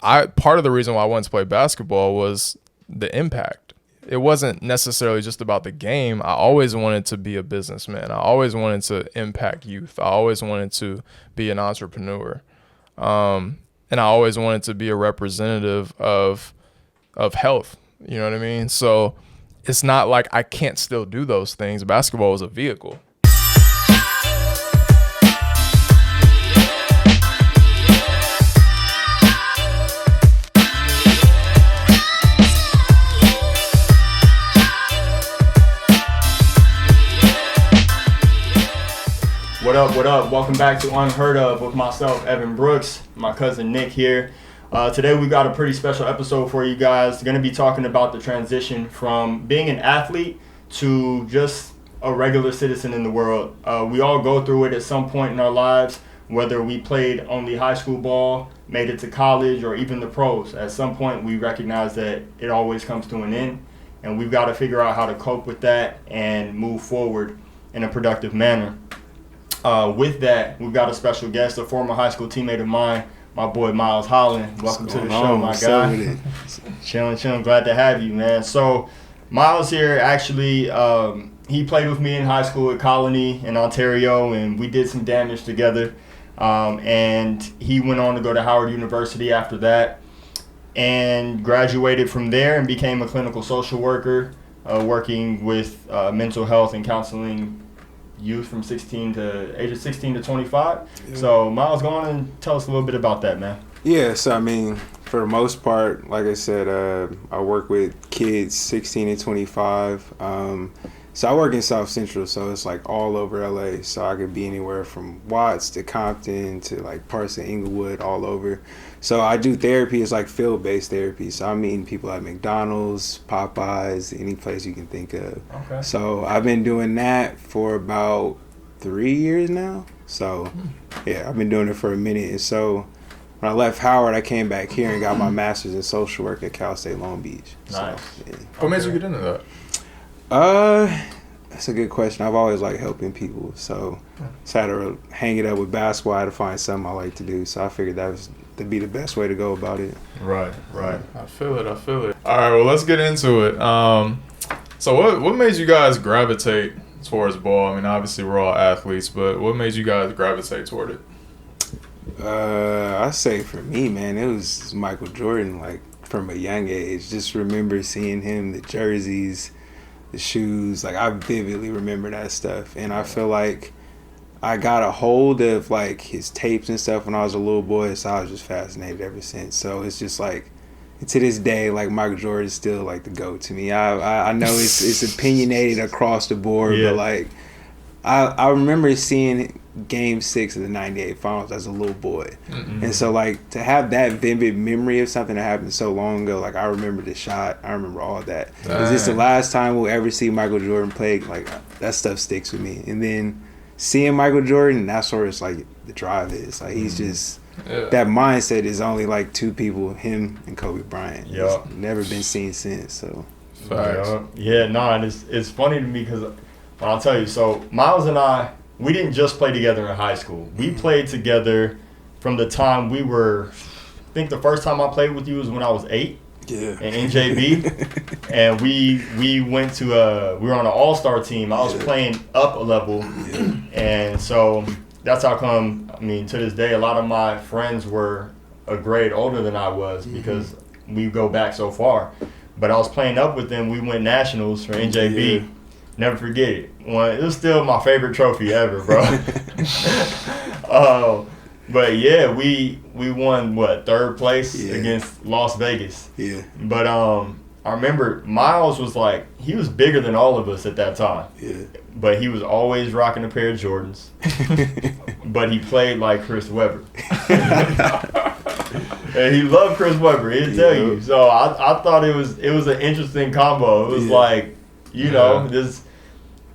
part of the reason why I wanted to play basketball was the impact. It wasn't necessarily just about the game. I always wanted to be a businessman. I always wanted to impact youth. I always wanted to be an entrepreneur. And I always wanted to be a representative of health. You know what I mean? So it's not like I can't still do those things. Basketball was a vehicle. What up, what up? Welcome back to Unheard-of with myself, Evan Brooks, my cousin Nick here. Today we got a pretty special episode for you guys. We're going to be talking about the transition from being an athlete to just a regular citizen in the world. We all go through it at some point in our lives, whether we played only high school ball, made it to college, or even the pros. At some point we recognize that it always comes to an end, and we've got to figure out how to cope with that and move forward in a productive manner. With that, we've got a special guest, a former high school teammate of mine, my boy Miles Holland. Welcome to the show, my guy. Chilling. Glad to have you, man. So, Miles here, actually, he played with me in high school at Colony in Ontario, and we did some damage together. And he went on to go to Howard University after that and graduated from there and became a clinical social worker, working with mental health and counseling youth from ages 16 to 25. Yeah. So Miles, go on and tell us a little bit about that, man. Yeah, so I mean, for the most part, like I said, I work with kids 16 and 25. So I work in South Central, so it's like all over LA. So I could be anywhere from Watts to Compton to like parts of Inglewood, all over. So I do therapy. It's like field-based therapy. So I'm meeting people at McDonald's, Popeyes, any place you can think of. Okay. So I've been doing that for about 3 years now. So yeah, I've been doing it for a minute. And so when I left Howard, I came back here and got my master's in social work at Cal State Long Beach. Nice. So, yeah. What made you get into that? That's a good question. I've always liked helping people. So I had to hang it up with basketball. I had to find something I like to do. So I figured that'd be the best way to go about it. Right. I feel it. All right, well, let's get into it. So what made you guys gravitate towards ball? I mean, obviously we're all athletes, but what made you guys gravitate toward it? I say for me, man, it was Michael Jordan, like from a young age. Just remember seeing him, the jerseys, the shoes, like I vividly remember that stuff. And I feel like I got a hold of like his tapes and stuff when I was a little boy, so I was just fascinated ever since. So it's just like, to this day, like Michael Jordan is still like the GOAT to me. I know it's opinionated across the board, yeah. But like I remember seeing Game 6 of the '98 Finals as a little boy. Mm-hmm. And so like to have that vivid memory of something that happened so long ago, like I remember the shot, I remember all of that. Is this the last time we'll ever see Michael Jordan play? Like that stuff sticks with me. And then seeing Michael Jordan, that's where it's like the drive is. Like he's just that mindset is only like two people, him and Kobe Bryant. Yeah, never been seen since. So yeah, no, and it's funny to me because I'll tell you. So Miles and I, we didn't just play together in high school. We played together from the time we were. I think the first time I played with you was when I was 8. Yeah. In NJB, and we went to we were on an all-star team. I was playing up a level, and so that's how come. I mean, to this day, a lot of my friends were a grade older than I was because we go back so far. But I was playing up with them. We went nationals for NJB. Yeah. Never forget it. It was still my favorite trophy ever, bro. But yeah, we won third place against Las Vegas. Yeah. But I remember Miles was like, he was bigger than all of us at that time. Yeah. But he was always rocking a pair of Jordans. But he played like Chris Webber. And he loved Chris Webber, he'd tell you. So I thought it was an interesting combo. It was like, you know, this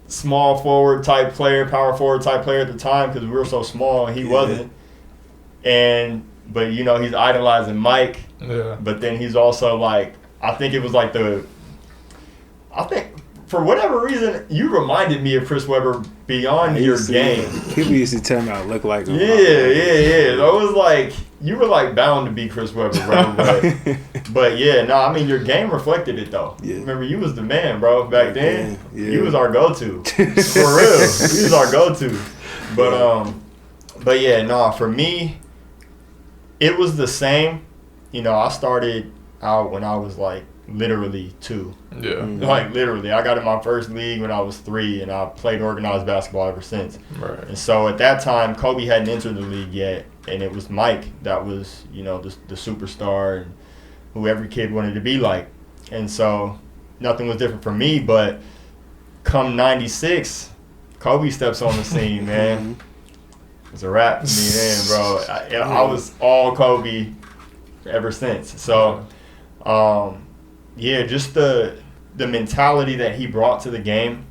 small forward type player, power forward type player at the time because we were so small and he wasn't. But you know, he's idolizing Mike. Yeah. But then he's also like, I think for whatever reason, you reminded me of Chris Webber beyond your game. People used to tell me I look like him. Yeah. So it was like, you were like bound to be Chris Webber, bro. But yeah, no, I mean, your game reflected it, though. Yeah. Remember, you was the man, bro, back then. Yeah. You was our go-to. For real. You was our go-to. But yeah, no, for me, it was the same. You know, I started out when I was like literally 2. Yeah. Like literally, I got in my first league when I was 3, and I've played organized basketball ever since. Right. And so at that time, Kobe hadn't entered the league yet, and it was Mike that was, you know, the superstar and who every kid wanted to be like. And so nothing was different for me, but come 96, Kobe steps on the scene, man. It's a wrap for me then, bro. I was all Kobe ever since. So, yeah, just the mentality that he brought to the game,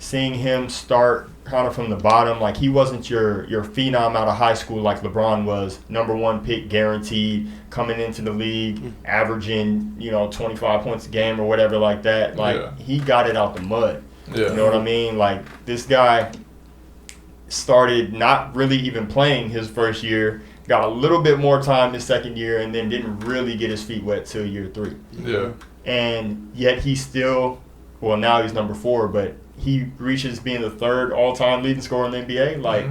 seeing him start kind of from the bottom, like he wasn't your phenom out of high school like LeBron was, #1 pick guaranteed, coming into the league, averaging, 25 points a game or whatever like that. Like, he got it out the mud. Yeah. You know what I mean? Like, this guy started not really even playing his first year, got a little bit more time his second year, and then didn't really get his feet wet till year 3. Yeah. And yet he still, well, now he's number 4, but he reaches being the 3rd all-time leading scorer in the NBA. Like,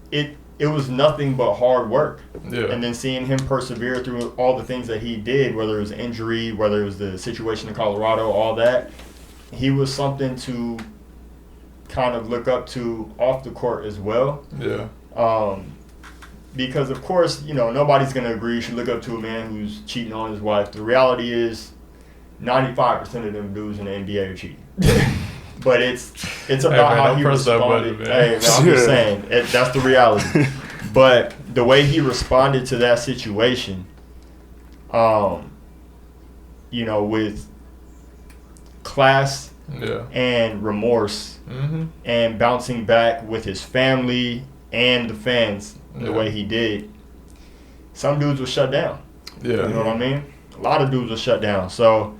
it was nothing but hard work. Yeah. And then seeing him persevere through all the things that he did, whether it was injury, whether it was the situation in Colorado, all that, he was something to kind of look up to off the court as well. Yeah. Because, of course, nobody's going to agree you should look up to a man who's cheating on his wife. The reality is 95% of them dudes in the NBA are cheating. But it's about how he responded. Hey, man, I'm just saying. That's the reality. But the way he responded to that situation, with class and remorse and bouncing back with his family and the fans the way he did, some dudes were shut down. Yeah. You know what I mean? A lot of dudes were shut down. So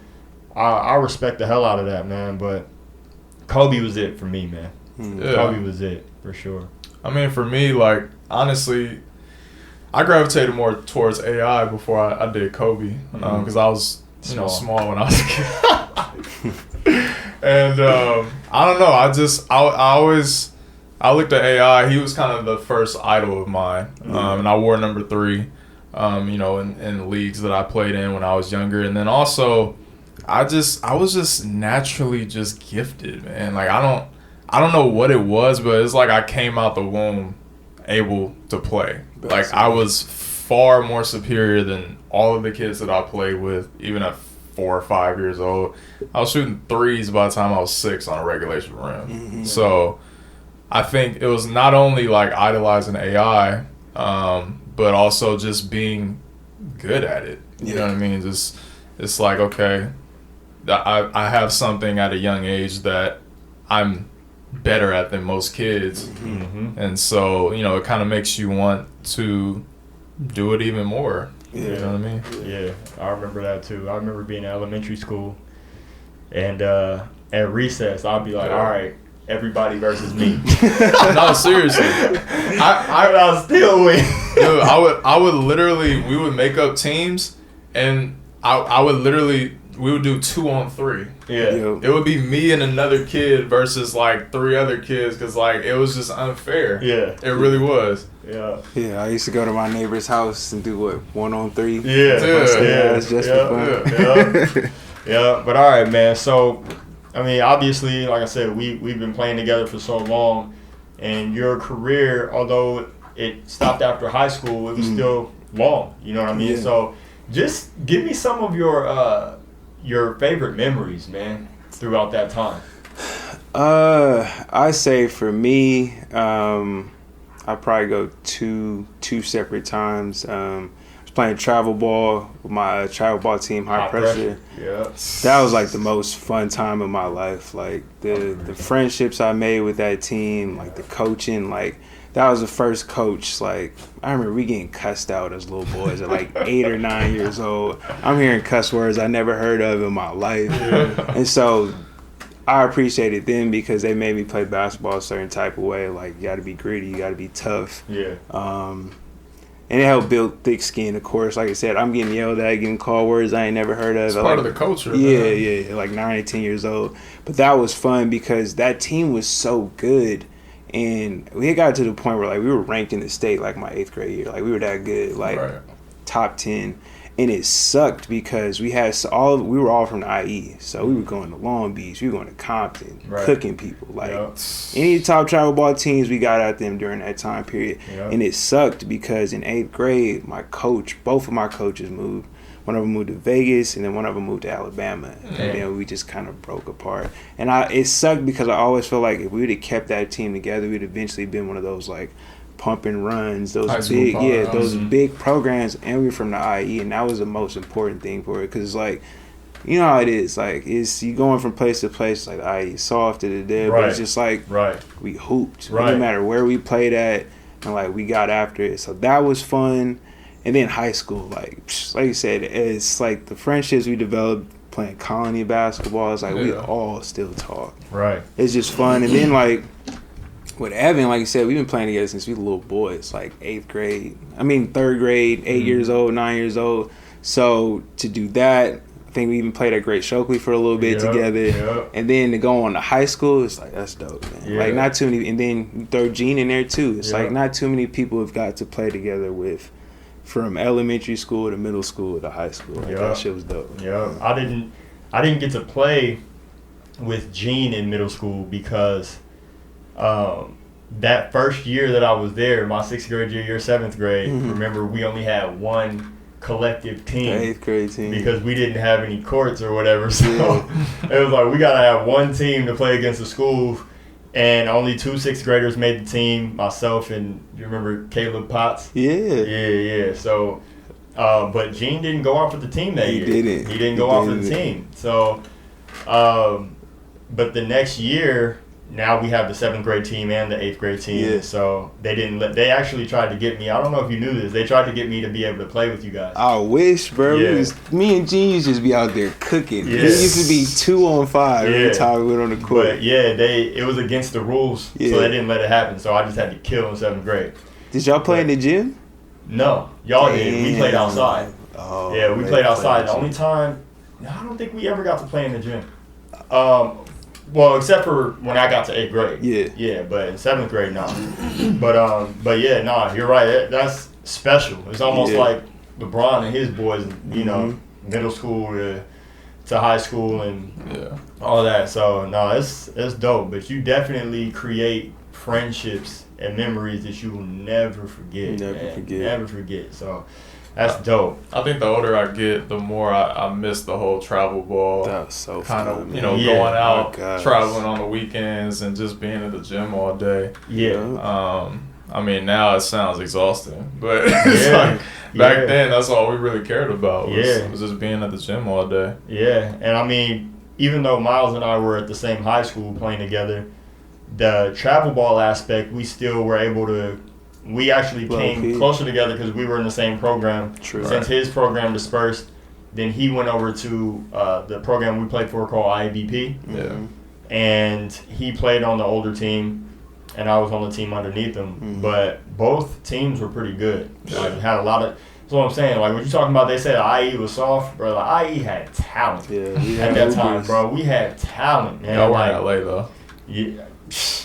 I respect the hell out of that, man. But Kobe was it for me, man. Yeah. Kobe was it, for sure. I mean, for me, like, honestly, I gravitated more towards AI before I did Kobe, because I was small when I was a kid. And I don't know. I looked at AI. He was kind of the first idol of mine, and I wore number 3, in leagues that I played in when I was younger. And then also, I was just naturally just gifted, man. Like, I don't know what it was, but it's like I came out the womb able to play. Like, I was far more superior than all of the kids that I played with, even at 4 or 5 years old. I was shooting 3s by the time I was 6 on a regulation rim. So I think it was not only like idolizing AI, but also just being good at it. You know what I mean? Just, it's like, okay, I have something at a young age that I'm better at than most kids. And so, it kind of makes you want to do it even more. You know what I mean? Yeah, I remember that too. I remember being in elementary school, and at recess, I'd be like, all right, everybody versus me. No, seriously. I still win. Dude, I would literally, we would make up teams, and I would literally, we would do 2-on-3. Yeah. It would be me and another kid versus like 3 other kids, because like it was just unfair. Yeah. It really was. Yeah. Yeah, I used to go to my neighbor's house and do 1-on-3. Yeah. Just for fun. Yeah. But all right, man. So, I mean, obviously, like I said, we've been playing together for so long, and your career, although it stopped after high school, it was still long. You know what I mean? Yeah. So, just give me some of your favorite memories, man, throughout that time. I say for me, I probably go two separate times. I was playing travel ball with my travel ball team, High Pressure. Yeah. That was like the most fun time of my life. Like the friendships I made with that team, like the coaching, like that was the first coach. Like I remember we getting cussed out as little boys at like 8 or 9 years old. I'm hearing cuss words I never heard of in my life. And so I appreciated them because they made me play basketball a certain type of way. Like, you got to be gritty, you got to be tough. Yeah. And it helped build thick skin, of course. Like I said, I'm getting yelled at, getting called words I ain't never heard of. It's part of the culture. Yeah, man. yeah, like 9 or 10 years old. But that was fun because that team was so good. And we had got to the point where, like, we were ranked in the state, like, my 8th grade year. Like, we were that good, like, top 10. And it sucked because we were all from the IE. So we were going to Long Beach, we were going to Compton, cooking people. Like, any top travel ball teams, we got at them during that time period. And it sucked because in 8th grade, both of my coaches moved. One of them moved to Vegas, and then one of them moved to Alabama. And then we just kind of broke apart. And it sucked because I always felt like if we would have kept that team together, we'd eventually been one of those, like, pump and runs, those big programs, and we were from the IE, and that was the most important thing for it, because, like, you know how it is, like, it's you going from place to place, like, the IE soft to the dead, but it's just like, we hooped, no matter where we played at, and, like, we got after it, so that was fun. And then high school, like you said, it's like the friendships we developed playing colony basketball, it's like we all still talk, it's just fun. And then, like, with Evan, like you said, we've been playing together since we were little boys, like 3rd grade, 8 years old, 9 years old. So to do that, I think we even played at Great Shockley for a little bit together. And then to go on to high school, it's like, that's dope, man. Like, not too many, and then you throw Gene in there too. It's like not too many people have got to play together with from elementary school to middle school to high school. Like, that shit was dope. I didn't get to play with Gene in middle school because that first year that I was there, my 6th grade year, 7th grade, remember we only had one collective team. The 8th grade team. Because we didn't have any courts or whatever. So it was like we got to have one team to play against the schools. And only 2 6th graders made the team, myself and, you remember Caleb Potts? Yeah. So, but Gene didn't go off with the team that year. He didn't go off with the team. So, but the next year, now we have the 7th grade team and the 8th grade team. So they actually tried to get me. I don't know if you knew this. They tried to get me to be able to play with you guys. I wish, bro. Me and Gene used to just be out there cooking. It used to be 2-on-5 every time we went on the court. But it was against the rules, so they didn't let it happen. So I just had to kill in 7th grade. Did y'all play in the gym? No, y'all did. We played outside. Oh, yeah, we played outside. The only time, I don't think we ever got to play in the gym. Well, except for when I got to 8th grade. Yeah, but in 7th grade, no. But yeah, no, you're right. That's special. It's almost like LeBron and his boys, you know, middle school to high school and all that. So, no, it's dope. But you definitely create friendships and memories that you will never forget. Never forget. So, that's dope. I think the older I get, the more I miss the whole travel ball. That was so kind fun, of, man. going out, traveling on the weekends, and just being at the gym all day. I mean, now it sounds exhausting, but it's like back then, that's all we really cared about was just being at the gym all day. Yeah, and I mean, even though Miles and I were at the same high school playing together, the travel ball aspect, we still were able to. We actually came closer together because we were in the same program. Since his program dispersed, then he went over to the program we played for called IABP. And he played on the older team, and I was on the team underneath him. But both teams were pretty good. Like, had a lot of. That's what I'm saying. Like, what you talking about? They said IE was soft, bro. Like, IE had talent at that time, bro. We had talent, man. Y'all were in LA though. Yeah.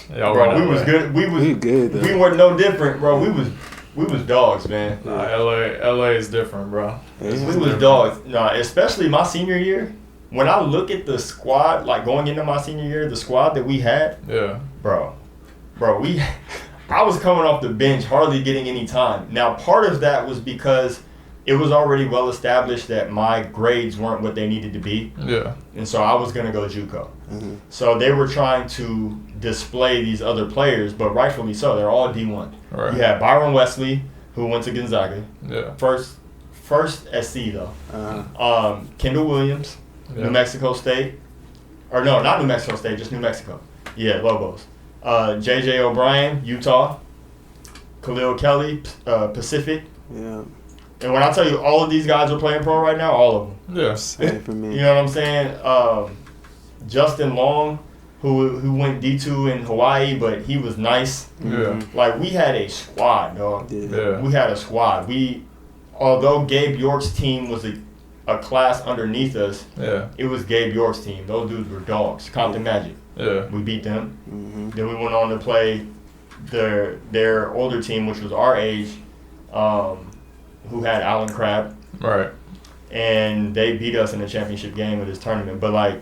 Bro, we was good. We good. Though. We weren't no different, bro. We was dogs, man. LA is different, bro. We was dogs. Nah, especially my senior year. When I look at the squad, like going into my senior year, the squad that we had, bro, I was coming off the bench, hardly getting any time. Now, part of that was because it was already well established that my grades weren't what they needed to be. And so I was going to go JUCO. So they were trying to display these other players, but rightfully so. They're all D1. Right. You had Byron Wesley, who went to Gonzaga. First SC, though. Kendall Williams, New Mexico State. Or no, not New Mexico State, just New Mexico. Yeah, Lobos. J.J. O'Brien, Utah. Khalil Kelly, Pacific. And when I tell you all of these guys are playing pro right now, all of them. Same for me. You know what I'm saying? Justin Long, who went D2 in Hawaii, but he was nice. Yeah. Like, we had a squad, dog. Yeah. We had a squad. Although Gabe York's team was a class underneath us, it was Gabe York's team. Those dudes were dogs. Compton Magic. Yeah. We beat them. Then we went on to play their older team, which was our age, who had Alan Crabb. Right. And they beat us in the championship game of this tournament. But, like,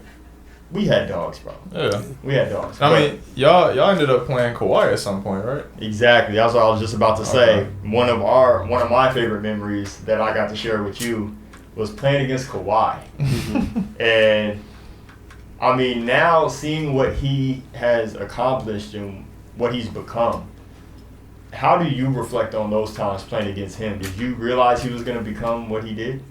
we had dogs, bro. Yeah. We had dogs. I mean, y'all ended up playing Kawhi at some point, right? Exactly. That's what I was just about to say. One of my favorite memories that I got to share with you was playing against Kawhi. And I mean, now seeing what he has accomplished and what he's become, how do you reflect on those times playing against him? Did you realize he was going to become what he did?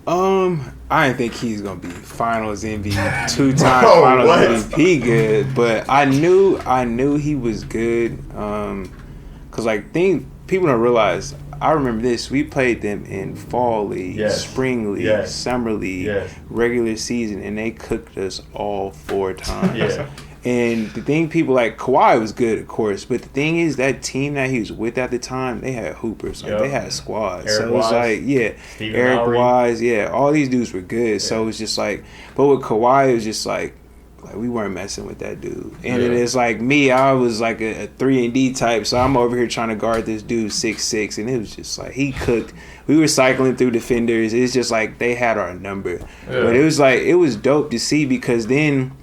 I didn't think he's gonna be Finals MVP, 2-time Finals MVP good, but I knew he was good. Cause like people don't realize. I remember this. We played them in fall league, spring league, summer league, regular season, and they cooked us all 4 times. Yeah. And the thing, people like Kawhi was good, of course, but the thing is that team that he was with at the time, they had hoopers, like they had squads. So it was like, Eric Wise, all these dudes were good. Yeah. So it was just like, but with Kawhi, it was just like we weren't messing with that dude. And it is like me, I was like a 3-and-D type, so I'm over here trying to guard this dude 6'6", and it was just like he cooked. We were cycling through defenders. It's just like they had our number. Yeah. But it was like, it was dope to see, because then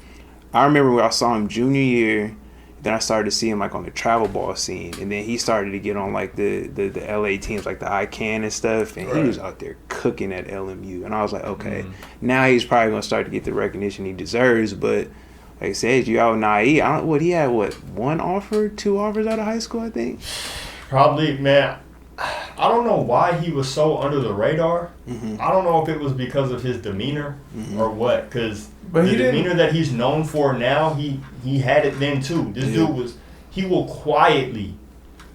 I remember when I saw him junior year, then I started to see him like on the travel ball scene, and then he started to get on like the LA teams like the ICANN and stuff, and he was out there cooking at LMU, and I was like, okay, now he's probably gonna start to get the recognition he deserves. But like I said, you out naive. He had 1 offer, 2 offers out of high school, I think. Probably, man. I don't know why he was so under the radar. I don't know if it was because of his demeanor or what, because the demeanor that he's known for now, he had it then too. This dude he will quietly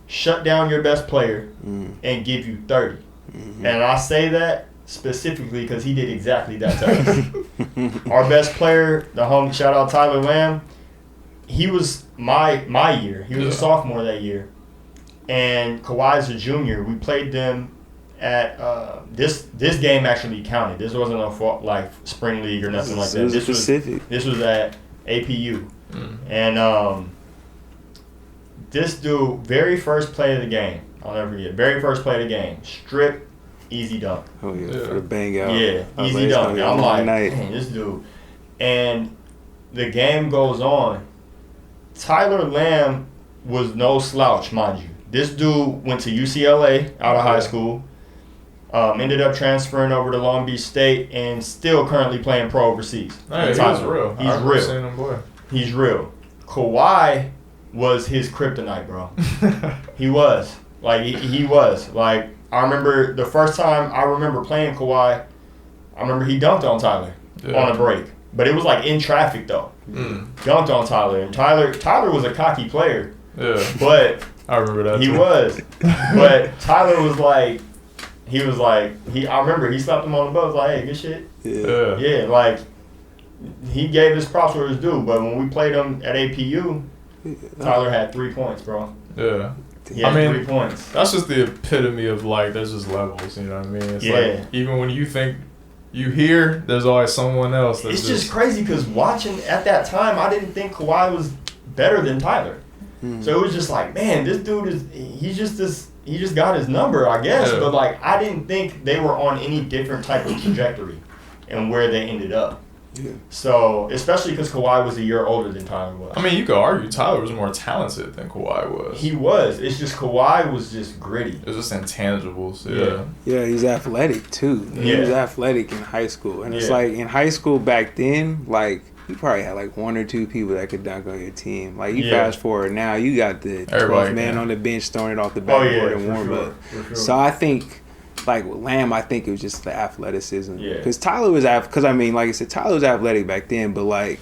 shut down your best player and give you 30. And I say that specifically because he did exactly that to us. Our best player, the homie, shout out Tyler Lamb, he was my year. He was a sophomore that year. And Kawhi's a junior. We played them at this game actually counted. This wasn't a spring league or nothing like that. This was at APU. And this dude, very first play of the game, I'll never forget. Very first play of the game, strip, easy dunk. Oh yeah, for the bang out. Yeah, easy dunk. And I'm like, man, this dude. And the game goes on. Tyler Lamb was no slouch, mind you. This dude went to UCLA out of high school, ended up transferring over to Long Beach State, and still currently playing pro overseas. Hey, he's real. He's real. Kawhi was his kryptonite, bro. He was. Like, he was. Like, I remember the first time I remember playing Kawhi, I remember he dunked on Tyler on a break. But it was like in traffic, though. Dunked on Tyler. And Tyler was a cocky player. Yeah. But I remember that. He was. But Tyler was like, I remember he slapped him on the butt, was like, hey, good shit. Yeah, like, he gave his props where his due. But when we played him at APU, Tyler had 3 points, bro. Yeah. He had 3 points. That's just the epitome of, like, there's just levels, you know what I mean? It's like, even when you think you hear, there's always someone else. It's just crazy because watching at that time, I didn't think Kawhi was better than Tyler. So it was just like, man, this dude he just got his number, I guess. But like, I didn't think they were on any different type of trajectory and where they ended up. Yeah. So, especially because Kawhi was a year older than Tyler was. I mean, you could argue Tyler was more talented than Kawhi was. He was. It's just Kawhi was just gritty. It was just intangibles. Yeah, he's athletic too. He was athletic in high school. And it's like, in high school back then, like, you probably had like 1 or 2 people that could dunk on your team. Like, you fast forward now, you got the 12th man on the bench throwing it off the backboard and warm up. Sure. So I think, like with Lamb, I think it was just the athleticism. Yeah. Because Tyler was like I said, Tyler was athletic back then, but like,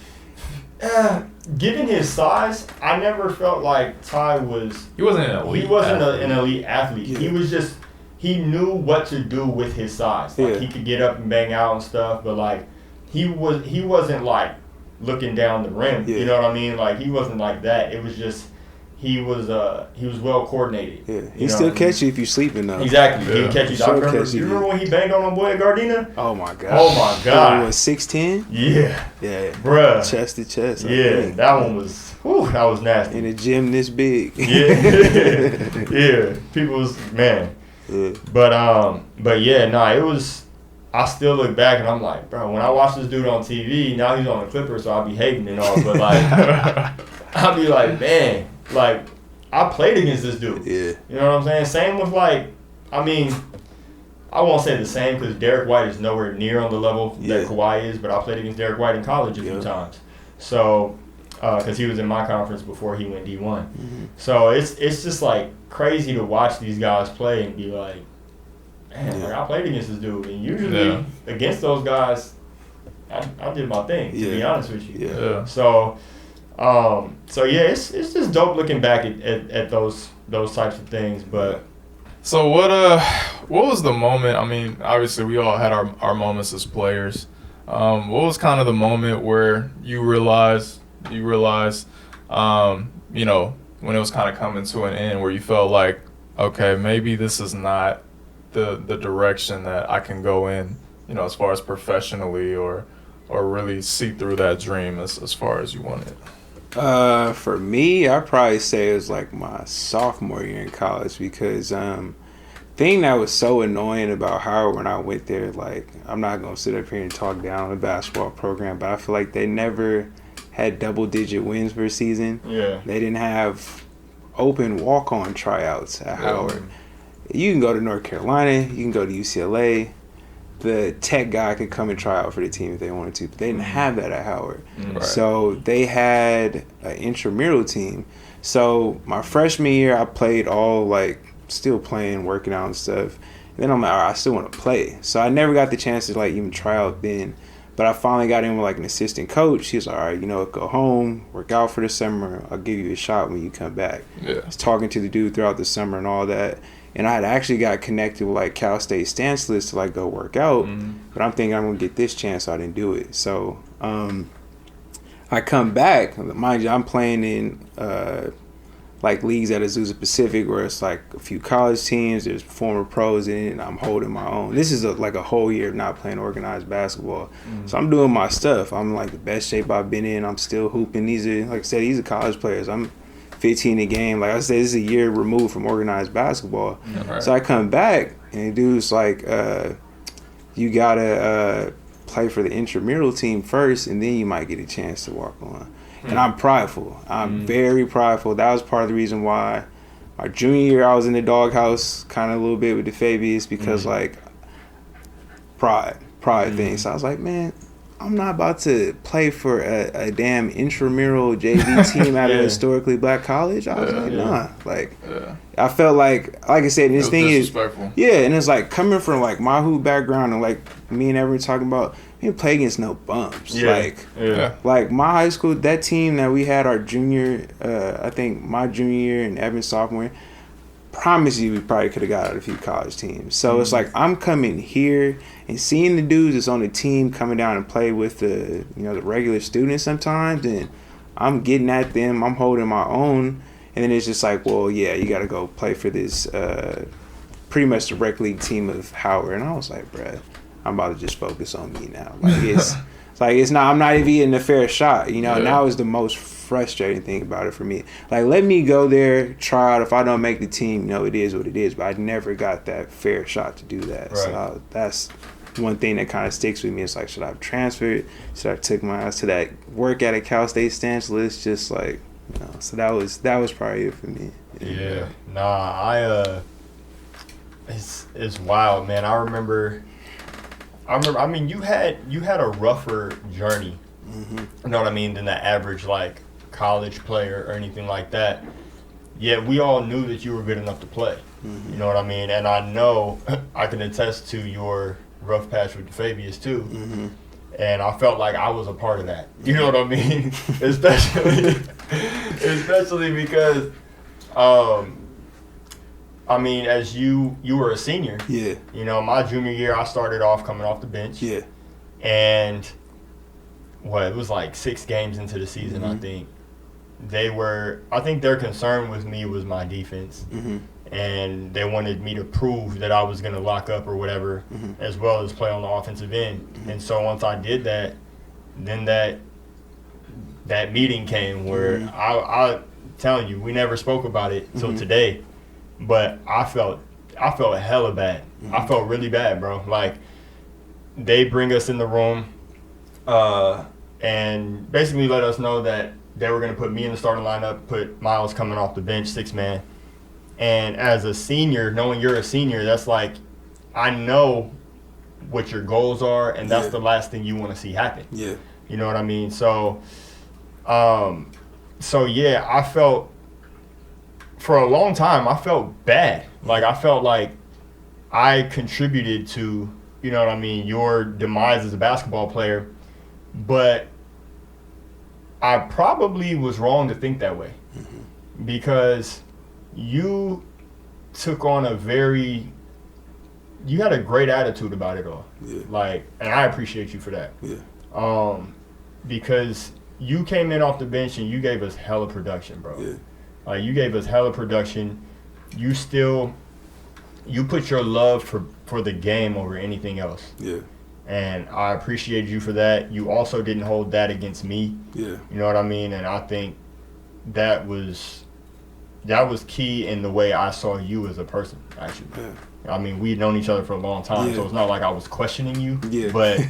given his size, I never felt like Ty was. He wasn't an elite. He wasn't an elite athlete. Yeah. He was just. He knew what to do with his size. Like, he could get up and bang out and stuff, but like, he wasn't like looking down the rim. Yeah. You know what I mean? Like, he wasn't like that. It was just he was well coordinated. Yeah, he still catch you if you're sleeping though. Exactly, Yeah. he'd catch you. Sure I remember, catch you. you remember when he banged on my boy at Gardena? Oh my god. Oh my god. Was 6'10"? Yeah, Yeah, bruh. chest to chest. I Yeah, think. that one was. Whew, that was nasty. In a gym this big. Yeah, yeah. People was man. Yeah. But yeah, nah. It was. I still look back and I'm like, bro. When I watch this dude on TV, now he's on the Clippers, so I'll be hating and all. But like, I'll be like, man, like I played against this dude. Yeah. You know what I'm saying? Same with like, I mean, I won't say the same because Derek White is nowhere near on the level Yeah. that Kawhi is. But I played against Derek White in college a few Yeah. times. So. Because he was in my conference before he went D1. Mm-hmm. So it's just like crazy to watch these guys play and be like, man, like, I played against this dude. And usually against those guys, I did my thing, to be honest with you. Yeah. So yeah, it's just dope looking back at those types of things. But So what was the moment? I mean, obviously we all had our moments as players. What was kind of the moment where you realized, you know, when it was kind of coming to an end, where you felt like, okay, maybe this is not the direction that I can go in, you know, as far as professionally or really see through that dream as far as you want it? For me, I'd probably say it was like my sophomore year in college because thing that was so annoying about Howard when I went there, like, I'm not going to sit up here and talk down on the basketball program, but I feel like they never had double-digit wins per season. yeah, They didn't have open walk-on tryouts at Howard. You can go to North Carolina, you can go to UCLA. The tech guy could come and try out for the team if they wanted to, but they didn't have that at Howard. Right. So they had an intramural team. So my freshman year, I played all, like, still playing, working out and stuff. And then I'm like, all right, I still want to play. So I never got the chance to, like, even try out then. But I finally got in with, like, an assistant coach. He was like, all right, you know, go home, work out for the summer. I'll give you a shot when you come back. Yeah. I was talking to the dude throughout the summer and all that. And I had actually got connected with, like, Cal State Stanislaus to, like, go work out. Mm-hmm. But I'm thinking I'm going to get this chance, so I didn't do it. So I come back. Mind you, I'm playing in, like, leagues at Azusa Pacific where it's, like, a few college teams. There's former pros in it, and I'm holding my own. This is, like, a whole year of not playing organized basketball. Mm-hmm. So I'm doing my stuff. I'm, like, the best shape I've been in. I'm still hooping. These are, like I said, these are college players. I'm 15 a game. Like I said, this is a year removed from organized basketball. Right. So I come back, and the dude's like, you got to play for the intramural team first, and then you might get a chance to walk on. And I'm prideful. I'm very prideful. That was part of the reason why my junior year I was in the doghouse kind of a little bit with the Fabius because, like, pride thing. So I was like, man, I'm not about to play for a damn intramural JV team at a historically black college. I was like, nah. Like, I felt like I said, this thing is, yeah, and it's like coming from, like, my hoop background and, like, me and everyone talking about, we didn't play against no bumps. Like my high school, that team that we had our junior, I think my junior year and Evan's sophomore year, promise you we probably could have got out a few college teams. So it's like I'm coming here and seeing the dudes that's on the team coming down and play with the, you know, the regular students sometimes, and I'm getting at them, I'm holding my own, and then it's just like, well, yeah, you got to go play for this pretty much the rec league team of Howard. And I was like, bruh, I'm about to just focus on me now. Like it's not. I'm not even getting a fair shot. You know. Now is the most frustrating thing about it for me. Like, let me go there, try out. If I don't make the team, you know, it is what it is. But I never got that fair shot to do that. Right. So that's one thing that kind of sticks with me. It's like, should I have transferred? Should I have took my ass to that work at a Cal State Stanislaus? Just like, you know. So that was probably it for me. Yeah. Nah. It's wild, man. I remember. I mean, you had a rougher journey, you know what I mean, than the average, like, college player or anything like that. Yet we all knew that you were good enough to play. You know what I mean? And I know I can attest to your rough patch with Fabius too. And I felt like I was a part of that. You know what I mean? especially because I mean, as you were a senior. Yeah. You know, my junior year, I started off coming off the bench. Yeah. And it was like 6 games into the season, Mm-hmm. I think their concern with me was my defense. Mm-hmm. And they wanted me to prove that I was going to lock up or whatever, Mm-hmm. as well as play on the offensive end. Mm-hmm. And so once I did that, then that meeting came where Mm-hmm. I telling you, we never spoke about it till Mm-hmm. today, but I felt hella bad. Mm-hmm. I felt really bad, bro. Like, they bring us in the room and basically let us know that they were going to put me in the starting lineup, put Miles coming off the bench, 6-man. And as a senior, knowing you're a senior, that's like, I know what your goals are, and that's Yeah. the last thing you want to see happen. Yeah. You know what I mean? So, yeah, I felt, for a long time, I felt bad. Like, I felt like I contributed to, you know what I mean, your demise as a basketball player. But I probably was wrong to think that way. Mm-hmm. Because you took on you had a great attitude about it all. Yeah. Like, and I appreciate you for that. Yeah. Because you came in off the bench and you gave us hella production, bro. Yeah. Like, you gave us hella production. You put your love for the game over anything else. Yeah. And I appreciate you for that. You also didn't hold that against me. Yeah. You know what I mean? And I think that was key in the way I saw you as a person, actually. Yeah. I mean, we'd known each other for a long time, so Yeah. it's not like I was questioning you. Yeah. But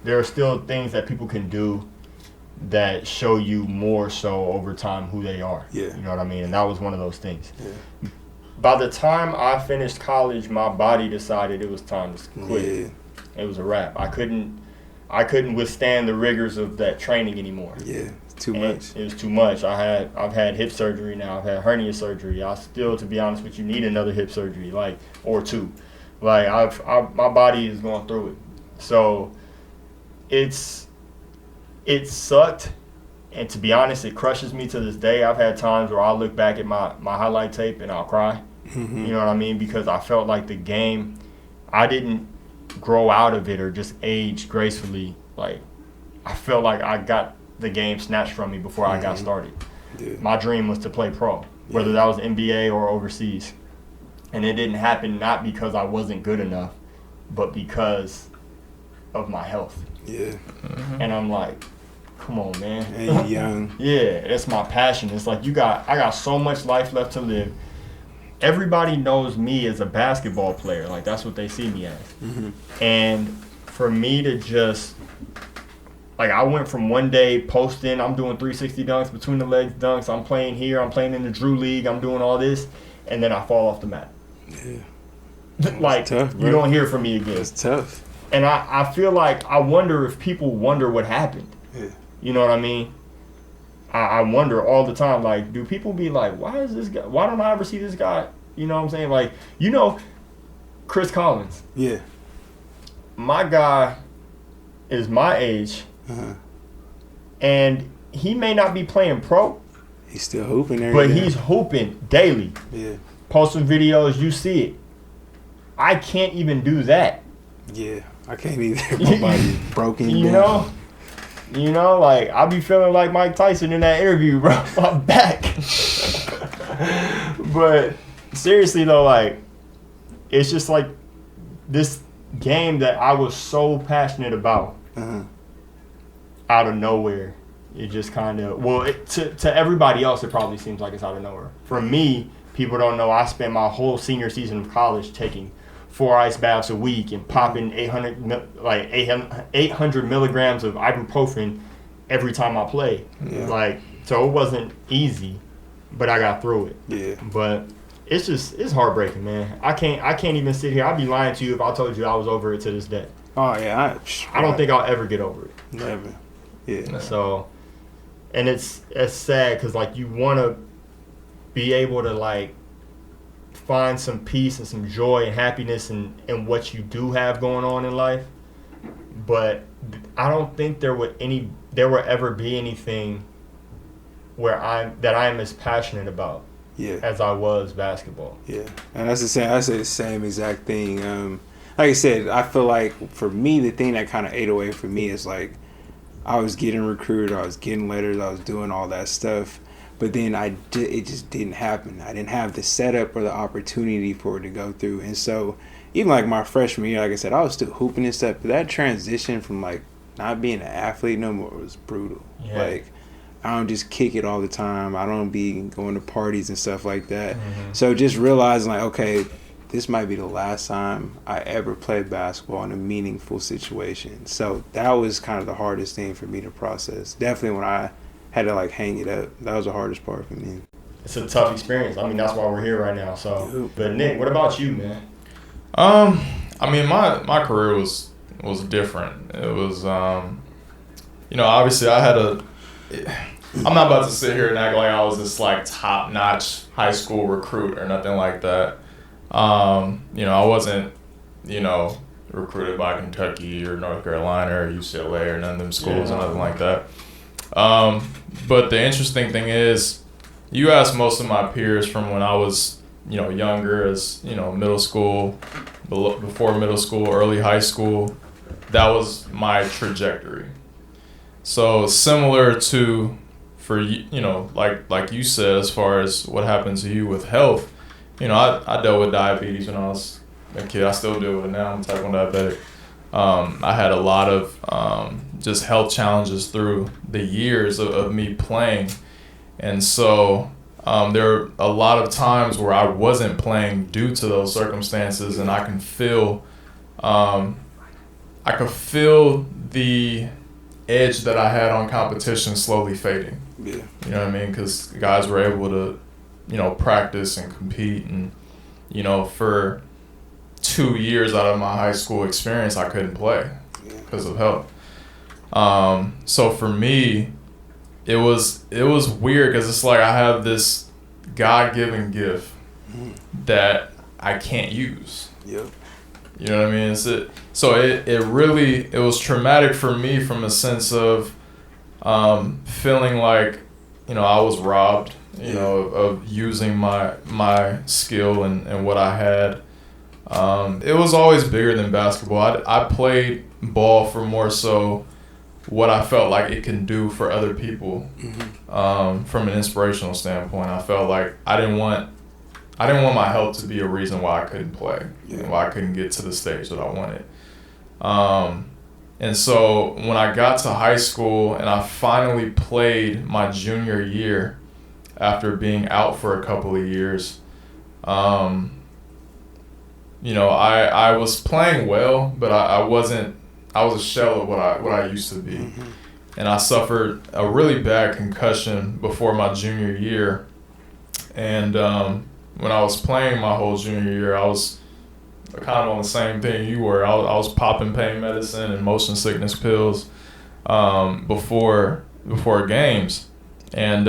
there are still things that people can do that show you more so over time who they are. Yeah. You know what I mean? And that was one of those things. Yeah. By the time I finished college, my body decided it was time to quit. Yeah. It was a wrap. I couldn't withstand the rigors of that training anymore. Yeah. It's too And much. It was too much. I've had hip surgery now. I've had hernia surgery. I still, to be honest with you, need another hip surgery, or 2. Like, my body is going through it. So it sucked, and to be honest, it crushes me to this day. I've had times where I'll look back at my highlight tape and I'll cry. Mm-hmm. You know what I mean? Because I felt like the game, I didn't grow out of it or just age gracefully. Like, I felt like I got the game snatched from me before I got started. Yeah. My dream was to play pro, whether that was NBA or overseas. And it didn't happen not because I wasn't good enough, but because of my health. Yeah. And I'm like, come on, man. And you're young. Yeah, that's my passion. It's like, I got so much life left to live. Everybody knows me as a basketball player. Like, that's what they see me as. Mm-hmm. And for me to just, like, I went from one day posting, I'm doing 360 dunks, between the legs dunks, I'm playing here, I'm playing in the Drew League, I'm doing all this, and then I fall off the mat. Yeah. Like, tough, bro. you don't hear from me again. It's tough. And I feel like, I wonder if people wonder what happened. Yeah. You know what I mean? I wonder all the time, like, do people be like, why don't I ever see this guy? You know what I'm saying? Like, Chris Collins. Yeah. My guy is my age, Uh-huh. and he may not be playing pro, He's still hooping every but day. he's hooping daily. Yeah. Posting videos, you see it. I can't even do that. Yeah. I can't either. My body's broken You down. know, like, I be feeling like Mike Tyson in that interview, bro. My back. But seriously though, like, it's just like this game that I was so passionate about, Uh-huh. out of nowhere, it just kind of, to everybody else, it probably seems like it's out of nowhere. For me, people don't know I spent my whole senior season of college taking 4 ice baths a week and popping 800 milligrams of ibuprofen every time I played. Yeah. Like, so it wasn't easy, but I got through it. Yeah. But it's heartbreaking, man. I can't even sit here. I'd be lying to you if I told you I was over it to this day. Oh, yeah. I don't think I'll ever get over it. Never. Yeah. So, and it's sad because, like, you want to be able to, like, find some peace and some joy and happiness in what you do have going on in life, but I don't think there would ever be anything that I'm as passionate about Yeah. as I was basketball. Yeah. And that's the same. I say the same exact thing. Like I said, I feel like for me, the thing that kind of ate away for me is, like, I was getting recruited, I was getting letters, I was doing all that stuff. But then it just didn't happen. I didn't have the setup or the opportunity for it to go through. And so even like my freshman year, like I said, I was still hooping and stuff. But that transition from like not being an athlete no more was brutal. Yeah. Like I don't just kick it all the time. I don't be going to parties and stuff like that. Mm-hmm. So just realizing like, okay, this might be the last time I ever play basketball in a meaningful situation. So that was kind of the hardest thing for me to process. Definitely when I had to like hang it up, that was the hardest part for me. It's a tough experience. I mean, that's why we're here right now. So, but Nick, what about you, man? I mean, my career was different. It was, obviously I had I'm not about to sit here and act like I was this like top-notch high school recruit or nothing like that. I wasn't, recruited by Kentucky or North Carolina or UCLA or none of them schools or nothing like that. But the interesting thing is, you ask most of my peers from when I was, younger as, middle school, before middle school, early high school, that was my trajectory. So similar to, for you, like you said, as far as what happened to you with health, I dealt with diabetes when I was a kid. I still deal with it now. I'm type 1 diabetic. I had a lot of just health challenges through the years of me playing. And so there are a lot of times where I wasn't playing due to those circumstances, and I can feel the edge that I had on competition slowly fading. Yeah. You know what I mean? Because guys were able to, practice and compete. And, for 2 years out of my high school experience, I couldn't play because of health. So for me, it was weird because it's like I have this God-given gift that I can't use. Yep. You know what I mean? It was traumatic for me from a sense of feeling like, I was robbed, of using my skill and what I had. It was always bigger than basketball. I played ball for more so what I felt like it can do for other people. From an inspirational standpoint, I felt like I didn't want my health to be a reason why I couldn't play, and why I couldn't get to the stage that I wanted. And so when I got to high school and I finally played my junior year after being out for a couple of years, I was playing well, but I was a shell of what I used to be. And I suffered a really bad concussion before my junior year. And when I was playing my whole junior year, I was kind of on the same thing you were. I was popping pain medicine and motion sickness pills before games. And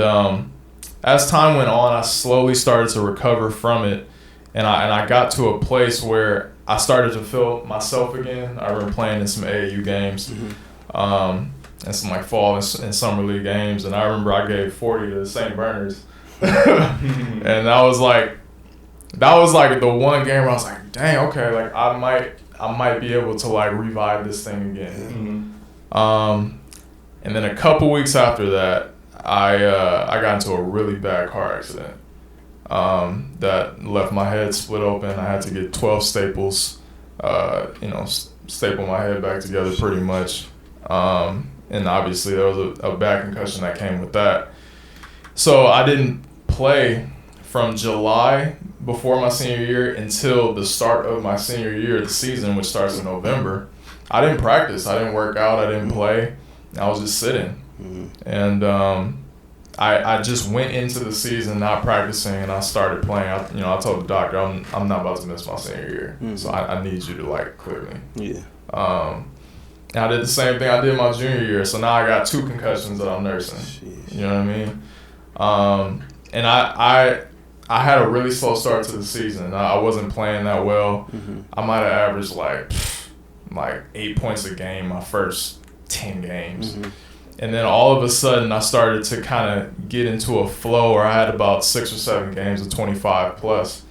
as time went on, I slowly started to recover from it. And I got to a place where I started to feel myself again. I remember playing in some AAU games, and some like fall and summer league games. And I remember I gave 40 to St. Bernard's, and that was like the one game where I was like, dang, okay, like I might be able to like revive this thing again. And then a couple weeks after that, I got into a really bad car accident. That left my head split open. I had to get 12 staples, staple my head back together pretty much. And obviously there was a bad concussion that came with that. So I didn't play from July before my senior year until the start of my senior year, the season, which starts in November. I didn't practice. I didn't work out. I didn't play. I was just sitting. And I just went into the season not practicing, and I started playing. I told the doctor, I'm not about to miss my senior year, so I need you to like clear me. Yeah. And I did the same thing I did my junior year, so now I got 2 concussions that I'm nursing. Jeez. You know what I mean? And I had a really slow start to the season. I wasn't playing that well. I might have averaged like 8 points a game my first 10 games. And then all of a sudden, I started to kind of get into a flow where I had about 6 or 7 games of 25 plus.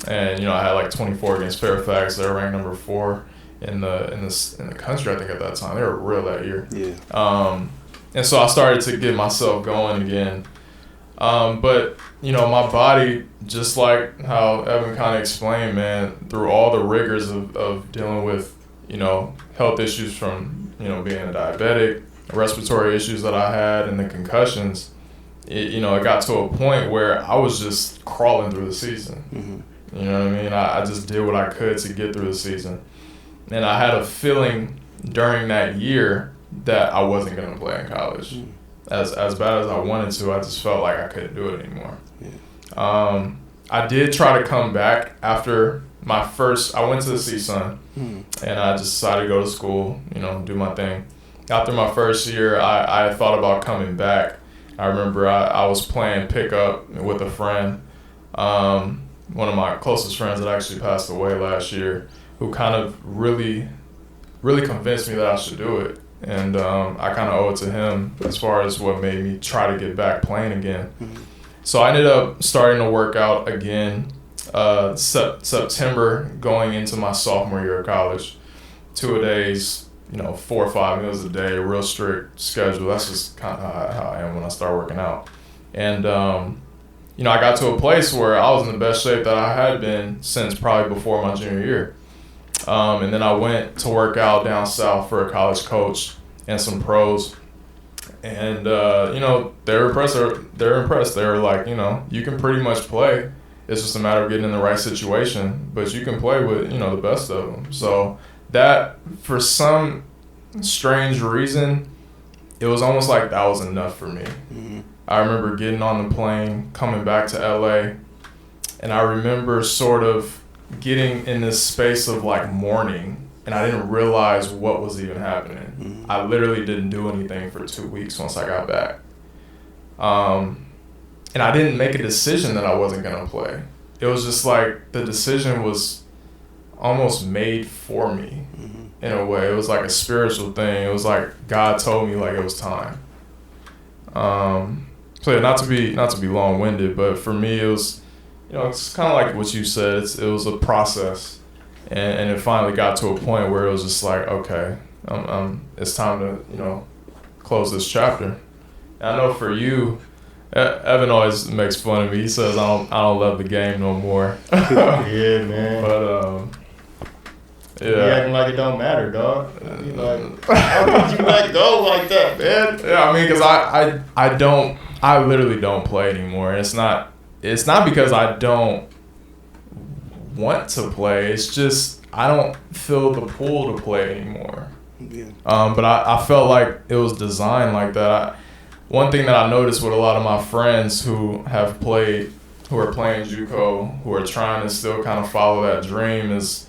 And, I had like 24 against Fairfax. They were ranked number 4 in the country. I think at that time they were real that year. Yeah. And so I started to get myself going again. But my body, just like how Evan kind of explained, man, through all the rigors of dealing with health issues from being a diabetic, respiratory issues that I had, and the concussions, it got to a point where I was just crawling through the season. Mm-hmm. You know what I mean? I just did what I could to get through the season. And I had a feeling during that year that I wasn't going to play in college. Mm-hmm. As bad as I wanted to, I just felt like I couldn't do it anymore. Yeah. I did try to come back after my first, I went to the CSUN, and I just decided to go to school, do my thing. After my first year, I thought about coming back. I remember I was playing pickup with a friend, one of my closest friends that actually passed away last year, who kind of really, really convinced me that I should do it. And I kind of owe it to him as far as what made me try to get back playing again. Mm-hmm. So I ended up starting to work out again September, going into my sophomore year of college. 2-a-days, 4 or 5 meals a day, real strict schedule. That's just kind of how I am when I start working out. And, I got to a place where I was in the best shape that I had been since probably before my junior year. And then I went to work out down south for a college coach and some pros. And, they're impressed. They're impressed. They were like, you can pretty much play. It's just a matter of getting in the right situation. But you can play with, the best of them. So that, for some strange reason, it was almost like that was enough for me. Mm-hmm. I remember getting on the plane, coming back to LA. And I remember sort of getting in this space of like mourning, and I didn't realize what was even happening. Mm-hmm. I literally didn't do anything for 2 weeks once I got back. And I didn't make a decision that I wasn't going to play. It was just like the decision was almost made for me in a way. It was like a spiritual thing. It was like God told me like it was time. So yeah, not to be long-winded, but for me it was, it's kind of like what you said. It was a process, and it finally got to a point where it was just like, okay, it's time to close this chapter. And I know for you, Evan always makes fun of me. He says I don't love the game no more. Yeah, man. But You acting like it don't matter, dog. You like, how could you let go like that, man? Yeah, I mean, because I literally don't play anymore, and it's not because I don't want to play. It's just I don't feel the pull to play anymore. Yeah. But I felt like it was designed like that. One thing that I noticed with a lot of my friends who are playing JUCO, who are trying to still kind of follow that dream, is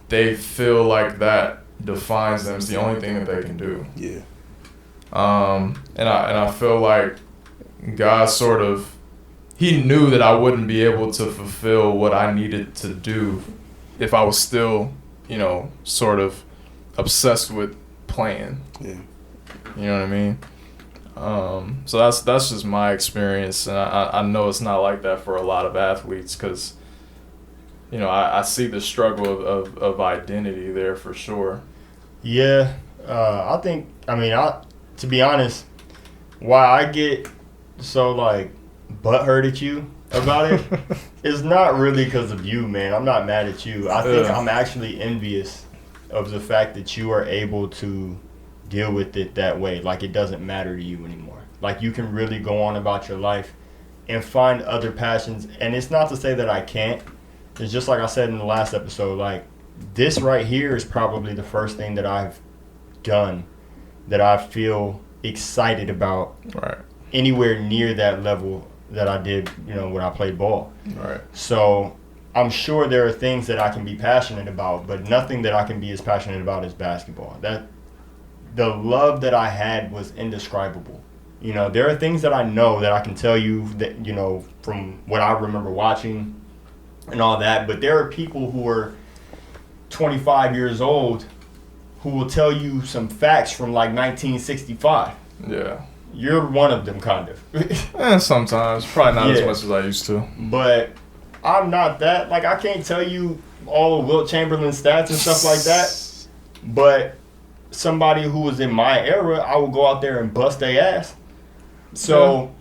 they feel like that defines them. It's the only thing that they can do. Yeah. And I feel like God sort of, he knew that I wouldn't be able to fulfill what I needed to do if I was still, sort of obsessed with playing. Yeah. You know what I mean? So that's just my experience, and I know it's not like that for a lot of athletes, because I see the struggle of identity there for sure. Yeah, to be honest, why I get so like butthurt at you about it is not really because of you, man. I'm not mad at you. I think I'm actually envious of the fact that you are able to deal with it that way. Like, it doesn't matter to you anymore. Like, you can really go on about your life and find other passions. And it's not to say that I can't. It's just like I said in the last episode, like, this right here is probably the first thing that I've done that I feel excited about, Right. anywhere near that level that I did, when I played ball. Right. So I'm sure there are things that I can be passionate about, but nothing that I can be as passionate about as basketball. That the love that I had was indescribable. There are things that I know that I can tell you that, from what I remember watching and all that, but there are people who are 25 years old who will tell you some facts from like 1965. Yeah. You're one of them, kind of. Sometimes. Probably not as much as I used to. But I'm not that. Like, I can't tell you all of Wilt Chamberlain's stats and stuff like that. But somebody who was in my era, I would go out there and bust their ass. So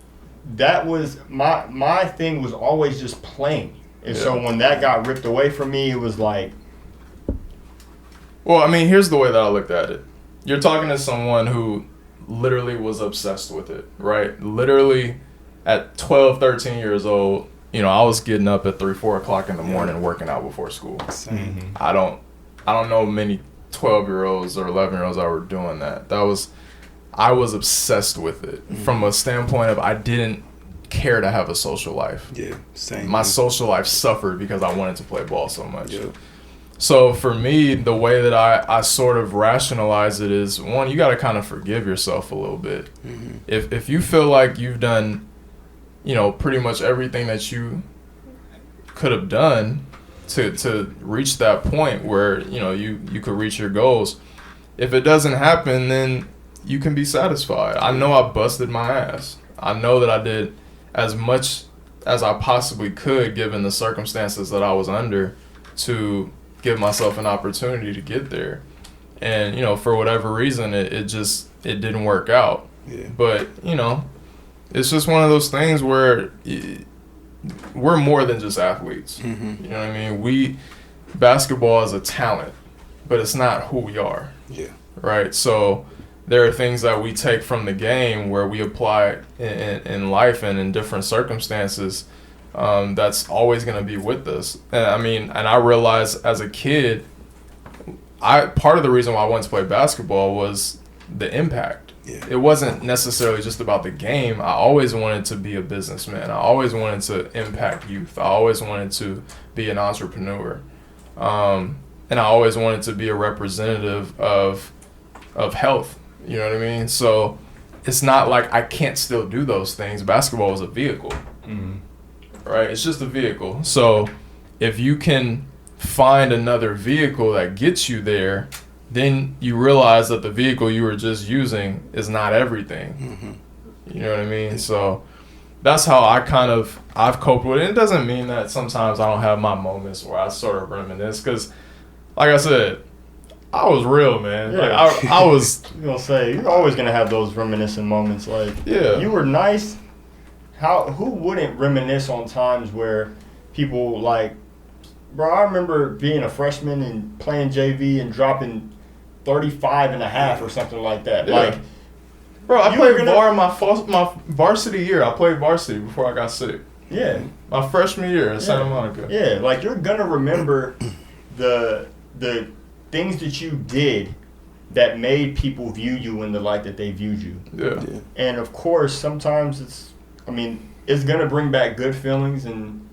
that was my thing was always just playing. And so when that got ripped away from me, it was like. Well, I mean, here's the way that I looked at it. You're talking to someone who literally was obsessed with it, right? Literally at 12, 13 years old, you know, I was getting up at 3, 4 o'clock in the morning working out before school. Mm-hmm. I don't know many 12-year-olds or 11-year-olds that were doing that. I was obsessed with it from a standpoint of I didn't care to have a social life. Yeah, same. My social life suffered because I wanted to play ball so much. Yeah. So for me, the way that I sort of rationalize it is, one, you got to kind of forgive yourself a little bit. Mm-hmm. If you feel like you've done, you know, pretty much everything that you could have done to reach that point where, you know, you could reach your goals, if it doesn't happen, then you can be satisfied. I know I busted my ass. I know that I did as much as I possibly could given the circumstances that I was under to give myself an opportunity to get there. And, you know, for whatever reason, it didn't work out. Yeah. But, you know, it's just one of those things where we're more than just athletes. Mm-hmm. You know what I mean? Basketball is a talent, but it's not who we are. Yeah. Right? So there are things that we take from the game where we apply in life and in different circumstances. That's always going to be with us. And I realized as a kid, part of the reason why I wanted to play basketball was the impact. Yeah. It wasn't necessarily just about the game. I always wanted to be a businessman. I always wanted to impact youth. I always wanted to be an entrepreneur. And I always wanted to be a representative of health. You know what I mean? So it's not like I can't still do those things. Basketball is a vehicle. Mm-hmm. Right? It's just a vehicle. So if you can find another vehicle that gets you there, then you realize that the vehicle you were just using is not everything. Mm-hmm. You know what I mean? So that's how I've coped with it. It doesn't mean that sometimes I don't have my moments where I sort of reminisce because, like I said, I was real, man. Yeah. Like I was. I'm gonna say you're always gonna have those reminiscent moments. Like you were nice. Who wouldn't reminisce on times where people like, bro, I remember being a freshman and playing JV and dropping 35 and a half or something like that. Yeah. Like, bro, I played my varsity year. I played varsity before I got sick. Yeah. My freshman year at Santa Monica. Yeah, like you're gonna remember the things that you did that made people view you in the light that they viewed you. Yeah. And of course, sometimes it's gonna bring back good feelings, and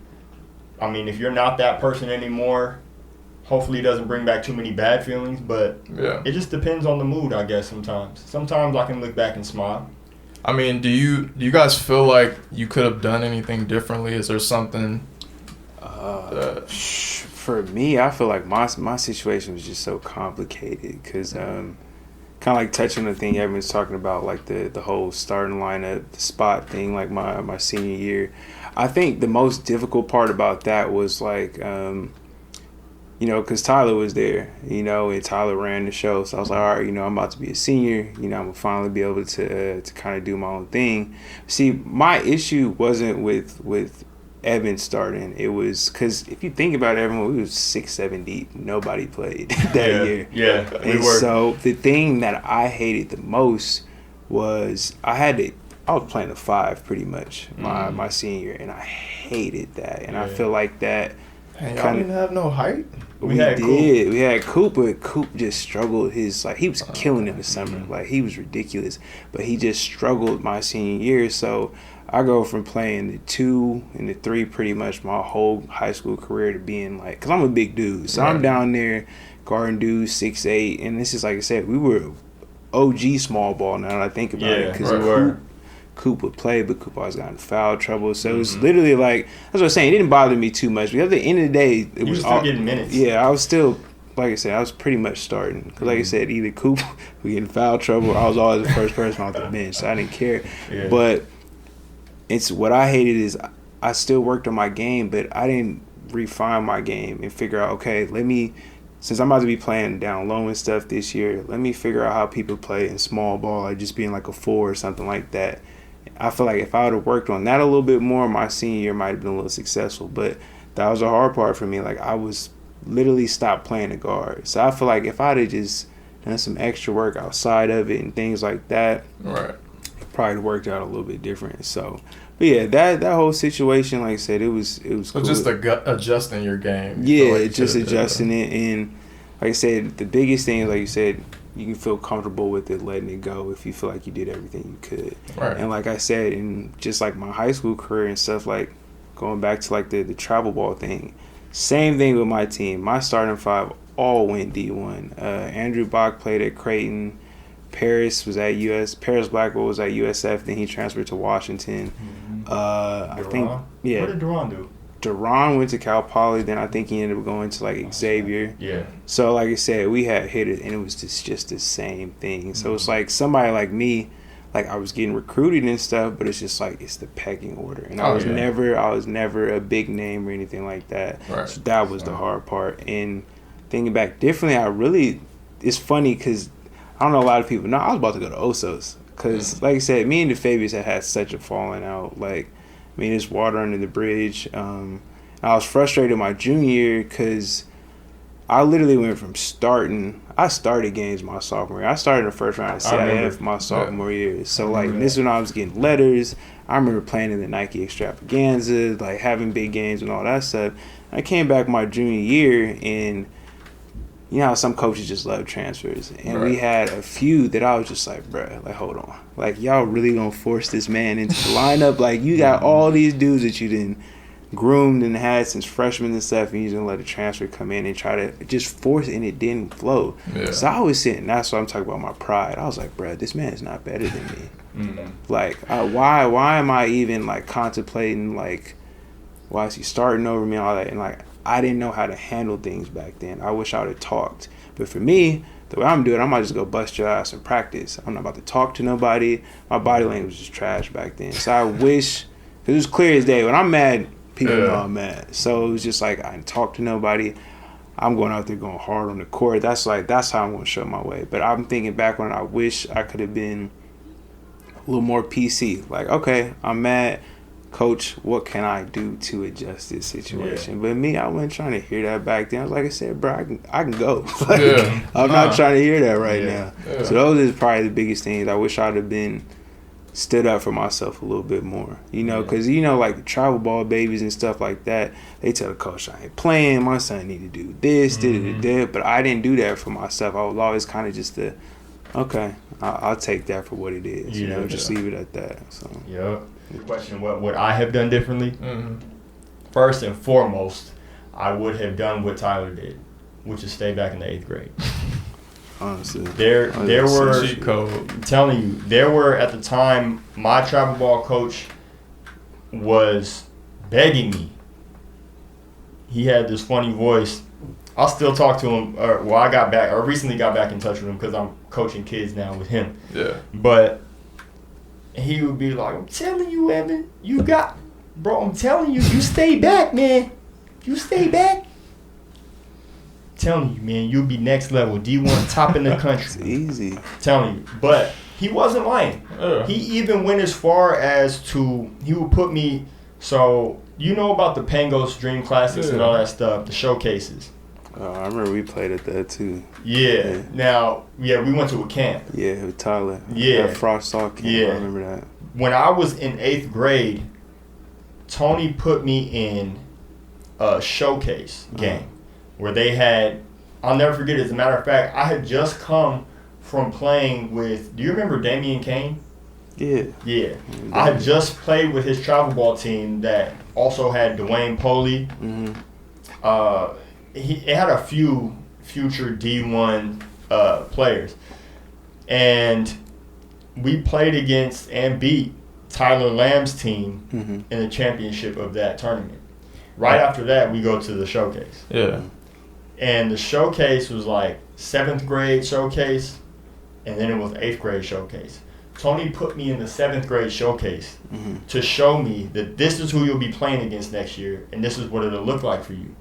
if you're not that person anymore, hopefully it doesn't bring back too many bad feelings, but it just depends on the mood, I guess. Sometimes I can look back and smile. Do you guys feel like you could have done anything differently? Is there something for me, I feel like my situation was just so complicated because kind of like touching on the thing everyone's talking about, like the whole starting lineup, the spot thing, like my senior year. I think the most difficult part about that was like, because Tyler was there, and Tyler ran the show. So I was like, all right, I'm about to be a senior. I'm going to finally be able to kind of do my own thing. See, my issue wasn't with Evan starting. It was because if you think about it, everyone, we was 6-7 deep. Nobody played that year. Yeah, and so the thing that I hated the most was I was playing a 5 pretty much my senior year, and I hated that. And I feel like that. Y'all didn't have no height? We had Coop, but Coop just struggled. He was killing in the summer. Like, he was ridiculous. But he just struggled my senior year. So I go from playing the 2 and the 3 pretty much my whole high school career to being like, because I'm a big dude. So I'm down there guarding dudes 6'8", and this is, like I said, we were OG small ball now that I think about it. Because Coop would play, but Coop always got in foul trouble. So it was literally like, that's what I'm saying. It didn't bother me too much. But at the end of the day, it was still getting minutes. Yeah, I was still, like I said, I was pretty much starting. Because like I said, either Coop would get in foul trouble, or I was always the first person off the bench. So I didn't care. Yeah. But it's what I hated is I still worked on my game, but I didn't refine my game and figure out, okay, since I'm about to be playing down low and stuff this year, let me figure out how people play in small ball, like just being like a 4 or something like that. I feel like if I would have worked on that a little bit more, my senior year might have been a little successful. But that was the hard part for me. Like, I was literally stopped playing the guard. So I feel like if I'd have just done some extra work outside of it and things like that, Right. it probably worked out a little bit different. So, but yeah, that whole situation, like I said, it was So cool. just adjusting your game. Yeah, like just adjusting it. And like I said, the biggest thing is, like you said, you can feel comfortable with it, letting it go if you feel like you did everything you could. Right. And like I said, in just like my high school career and stuff, like going back to like the travel ball thing, same thing with my team. My starting 5 all went D1. Andrew Bach played at Creighton. Paris Blackwell was at USF. Then he transferred to Washington. I think, yeah. What did Duran do? Duran went to Cal Poly. Then I think he ended up going to like Xavier. Yeah. So like I said, we had hitters, and it was just the same thing. So it's like somebody like me, like I was getting recruited and stuff, but it's just like it's the pecking order, and I was never a big name or anything like that. Right. So that was the hard part. And thinking back differently, it's funny because I don't know a lot of people know I was about to go to Osos because, like I said, me and the Fabians had such a falling out. Like, I mean, it's water under the bridge. I was frustrated my junior year because I literally went from I started games my sophomore year. I started in the first round of CIF my sophomore year. So, like, this is when I was getting letters. I remember playing in the Nike Extravaganza, like, having big games and all that stuff. I came back my junior year, and you know how some coaches just love transfers. And we had a few that I was just like, bruh, like, hold on. Like, y'all really gonna force this man into the lineup? Like, you got all these dudes that you didn't groomed and had since freshmen and stuff, and you're gonna let a transfer come in and try to just force it, and it didn't flow. Yeah. So I was sitting, that's what I'm talking about, my pride. I was like, bruh, this man is not better than me. Mm-hmm. Like, why am I even, like, contemplating, like, why is he starting over me and all that? And, like, I didn't know how to handle things back then. I wish I would have talked. But for me, the way I'm doing, I might just go bust your ass in practice. I'm not about to talk to nobody. My body language was just trash back then. So I wish, because it was clear as day. When I'm mad, people know I'm mad. So it was just like, I didn't talk to nobody. I'm going out there going hard on the court. That's how I'm going to show my way. But I'm thinking back when I wish I could have been a little more PC. Like, okay, I'm mad. Coach, what can I do to adjust this situation? Yeah. But me, I wasn't trying to hear that back then. I was like I said, bro, I can go. Like, I'm not trying to hear that right now. Yeah. So those is probably the biggest things. I wish I'd have been stood up for myself a little bit more. You know, because, you know, like travel ball babies and stuff like that, they tell the coach, I ain't playing. My son need to do this, but I didn't do that for myself. I was always kind of just okay, I'll take that for what it is. You know, just leave it at that. So. Yeah. The question, what would I have done differently? Mm-hmm. First and foremost, I would have done what Tyler did, which is stay back in the 8th grade. Honestly, there were, I'm telling you, there were at the time, my travel ball coach was begging me. He had this funny voice. I'll still talk to him. I recently got back in touch with him because I'm coaching kids now with him. Yeah. But he would be like, I'm telling you, Evan, I'm telling you, you stay back, man. You stay back. I'm telling you, man, you'll be next level. D1 top in the country. It's easy. I'm telling you. But he wasn't lying. He even went as far as he would put me, so you know about the Pangos Dream Classics and all that stuff, the showcases. I remember we played at that too. Yeah. Now, we went to a camp. Yeah, with Tyler. Yeah. That Frost Talk camp. Yeah. I remember that. When I was in 8th grade, Tony put me in a showcase game where they had, I'll never forget it. As a matter of fact, I had just come from playing with, do you remember Damian Kane? Yeah. Yeah. I had just played with his travel ball team that also had Dwayne Poley. Mm-hmm. It had a few future D1 players. And we played against and beat Tyler Lamb's team in the championship of that tournament. Right after that, we go to the showcase. Yeah. And the showcase was like 7th grade showcase, and then it was 8th grade showcase. Tony put me in the 7th grade showcase to show me that this is who you'll be playing against next year, and this is what it'll look like for you.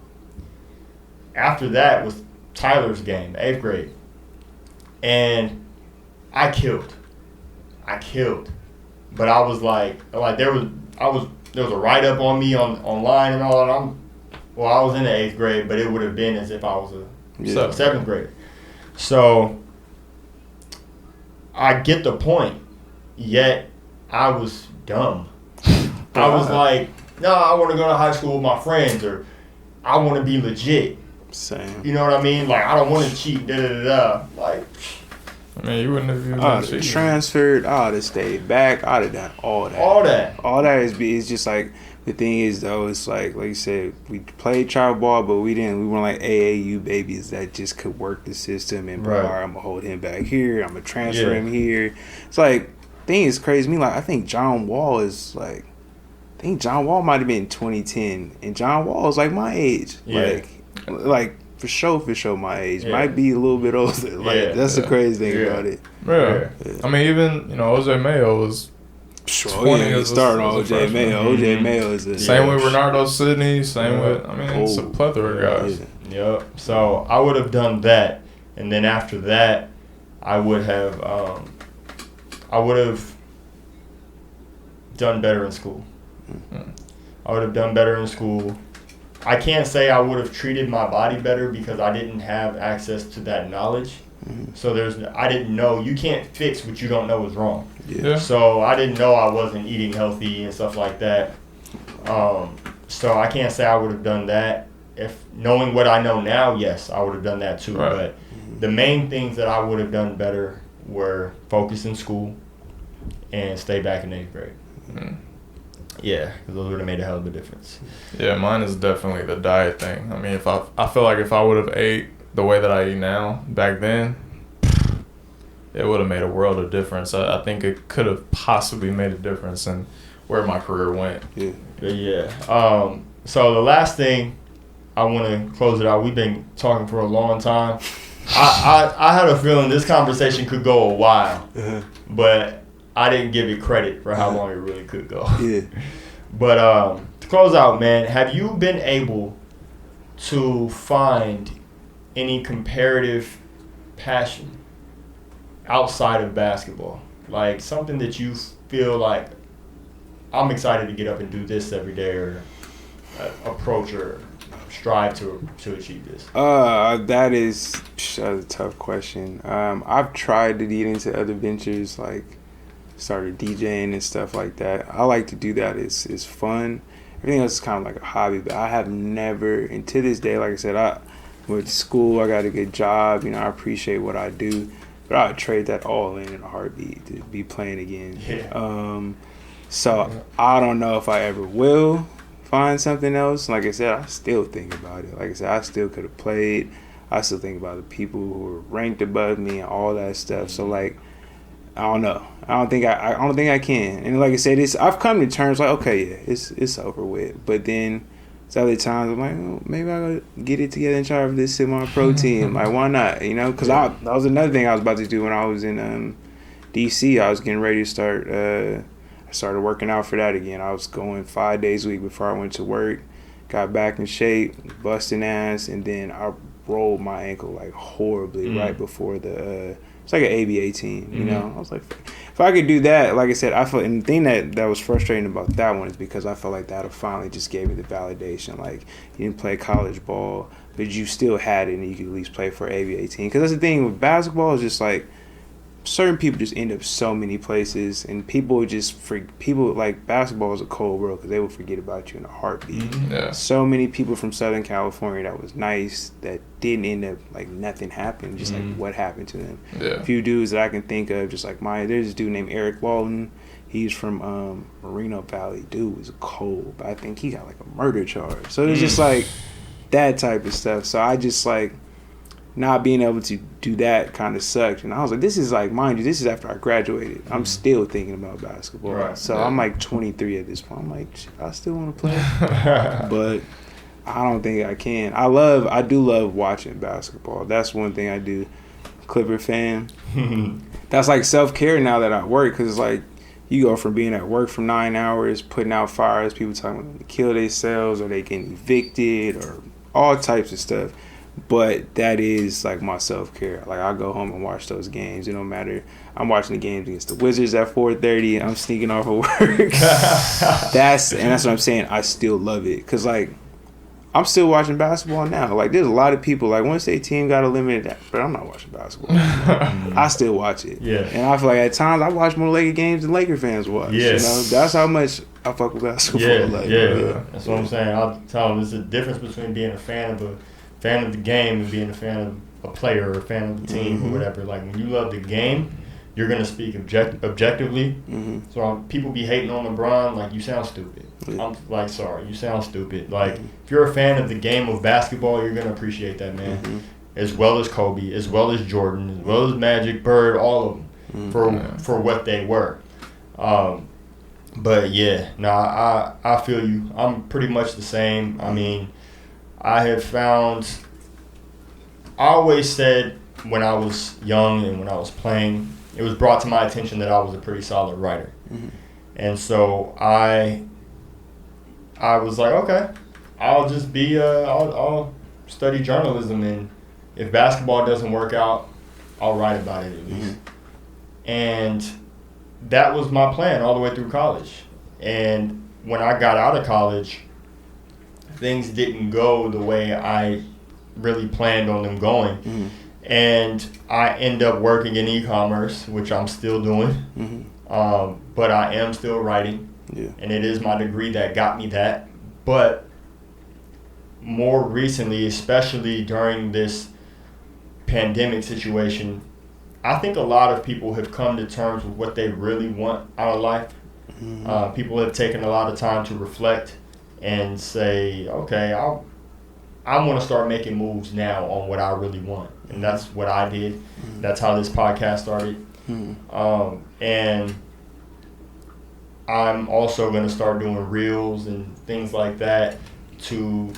After that was Tyler's game, 8th grade. And I killed. But I was like there was a write-up on me online and all that. I was in the 8th grade, but it would have been as if I was a 7th grader. So I get the point, yet I was dumb. I was like, no, I want to go to high school with my friends, or I want to be legit. Same. You know what I mean? Like, I don't want to cheat, da-da-da-da. Like, I mean, you wouldn't have even I'd have transferred. I'd have stayed back. I'd have done all that. All that is just like, the thing is though, it's like you said, we played travel ball, but we weren't like AAU babies that just could work the system and bro, all right, I'm gonna hold him back here, I'm gonna transfer him here. It's like, thing is crazy to me, like I think John Wall might have been 2010, and John Wall is like my age. Like for sure my age. Might be a little bit older. Like that's the crazy thing about it. Yeah. I mean, even Jose Mayo was 20 starting on OJ Mayo. OJ Mayo is a same with Renardo Sidney. Same with it's a plethora of guys. Yep. So I would have done that, and then after that, I would have done better in school. I would have done better in school. I can't say I would have treated my body better because I didn't have access to that knowledge. So I didn't know. You can't fix what you don't know is wrong. So I didn't know I wasn't eating healthy and stuff like that. So I can't say I would have done that. If knowing what I know now, yes, I would have done that too. Right. But the main things that I would have done better were focus in school and stay back in 8th grade. Yeah, because those would have made a hell of a difference. Yeah, mine is definitely the diet thing. I mean, I feel like if I would have ate the way that I eat now back then, it would have made a world of difference. I think it could have possibly made a difference in where my career went. So the last thing, I want to close it out. We've been talking for a long time. I had a feeling this conversation could go a while, but I didn't give it credit for how long it really could go. But to close out, man, have you been able to find any comparative passion outside of basketball? Like something that you feel like, I'm excited to get up and do this every day, or approach or strive to achieve this? That is a tough question. I've tried to get into other ventures, like started DJing and stuff like that. I like to do that. It's fun. Everything else is kind of like a hobby, but I have never, and to this day, like I said, I went to school, I got a good job, I appreciate what I do, but I would trade that all in a heartbeat to be playing again. So I don't know if I ever will find something else. Like I said, I still think about it. Like I said, I still could have played. I still think about the people who were ranked above me and all that stuff. So like, I don't know. I don't think I can. And like I said, I've come to terms like, okay, yeah, it's over with. But then there's other times I'm like, oh, maybe I'll get it together and try for this semi-pro-team. Like, why not? Because that was another thing I was about to do when I was in DC. I was getting ready to start. I started working out for that again. I was going 5 days a week before I went to work. Got back in shape, busting ass, and then I rolled my ankle like horribly right before the. It's like an ABA team, I was like, if I could do that, like I said, I felt, and the thing that was frustrating about that one is because I felt like that finally just gave me the validation. Like, you didn't play college ball, but you still had it, and you could at least play for an ABA team. Because that's the thing with basketball, is just like, certain people just end up so many places, and people like, basketball is a cold world because they will forget about you in a heartbeat. So many people from Southern California that was nice that didn't end up, like, nothing happened, just like what happened to them. A few dudes that I can think of, just like there's this dude named Eric Walton. He's from Moreno Valley. Dude was cold, but I think he got like a murder charge. So it's just like that type of stuff. So I just like, not being able to do that kind of sucked. And I was like, this is like, mind you, this is after I graduated. I'm still thinking about basketball. So I'm like 23 at this point. I'm like, I still want to play. But I don't think I can. I do love watching basketball. That's one thing I do. Clipper fan. that's like self-care now that I work, because it's like you go from being at work for 9 hours, putting out fires, people talking about to kill themselves or they getting evicted or all types of stuff. But that is like my self-care. Like I go home and watch those games. It don't matter. I'm watching the games against the Wizards at 4:30 and I'm sneaking off of work. that's what I'm saying. I still love it, because like I'm still watching basketball now. Like there's a lot of people like once their team got eliminated, but I'm not watching basketball. I still watch it. Yeah. And I feel like at times I watch more Laker games than Laker fans watch. Yes. You know, that's how much I fuck with basketball. Yeah. That's what I'm saying. I'll tell them there's a difference between being a fan of the game and being a fan of a player or a fan of the team or whatever. Like when you love the game, you're gonna speak objectively. So people be hating on LeBron, like you sound stupid. I'm like, sorry, you sound stupid. Like if you're a fan of the game of basketball, you're gonna appreciate that, man. As well as Kobe, as well as Jordan, as well as Magic, Bird, all of them for what they were. But yeah, I feel you. I'm pretty much the same. I mean, I always said when I was young and when I was playing, it was brought to my attention that I was a pretty solid writer. And so I was like, okay, I'll just be, I'll study journalism, and if basketball doesn't work out, I'll write about it at least. And that was my plan all the way through college. And when I got out of college, things didn't go the way I really planned on them going. And I end up working in e-commerce, which I'm still doing. But I am still writing. And it is my degree that got me that. But more recently, especially during this pandemic situation, I think a lot of people have come to terms with what they really want out of life. People have taken a lot of time to reflect and say, okay, I want to start making moves now on what I really want. And that's what I did. That's how this podcast started. And I'm also going to start doing reels and things like that to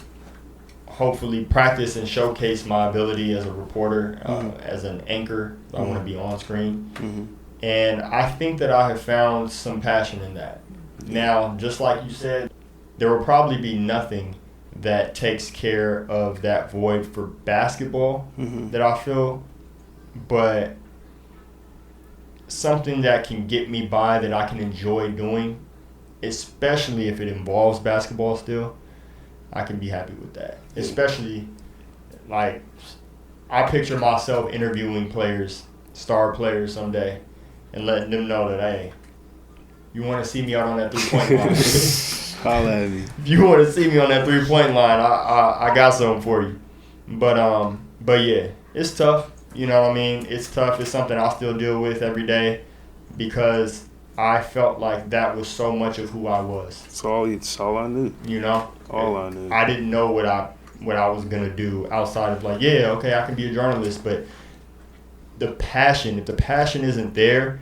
hopefully practice and showcase my ability as a reporter, as an anchor. I want to be on screen. And I think that I have found some passion in that. Now, just like you said, there will probably be nothing that takes care of that void for basketball that I feel, but something that can get me by, that I can enjoy doing, especially if it involves basketball still, I can be happy with that. Especially, like, I picture myself interviewing players, star players someday, and letting them know that, hey, you want to see me out on that three-point line. Holla at me. If you want to see me on that three-point line, I got something for you. But yeah, it's tough. You know what I mean? It's tough. It's something I still deal with every day because I felt like that was so much of who I was. It's all I knew. You know? All I knew. I didn't know what I was going to do outside of like, yeah, okay, I can be a journalist, but if the passion isn't there,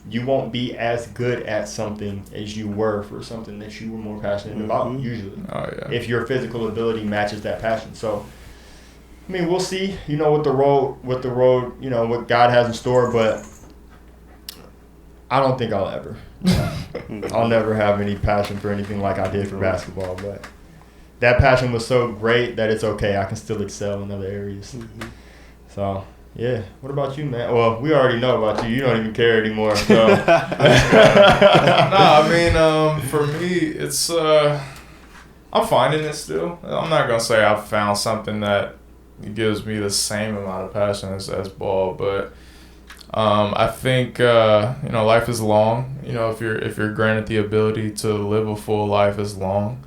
you won't be as good at something as you were for something that you were more passionate about, usually. Oh, yeah. If your physical ability matches that passion. So, I mean, we'll see, you know, what the road, you know, what God has in store, but I don't think I'll ever. I'll never have any passion for anything like I did for basketball, but that passion was so great that it's okay. I can still excel in other areas. So, yeah. What about you, man? Well, we already know about you. You don't even care anymore. So. No, I mean, for me, it's I'm finding it still. I'm not gonna say I've found something that gives me the same amount of passion as ball, but I think you know, life is long. You know, if you're granted the ability to live a full life, is long,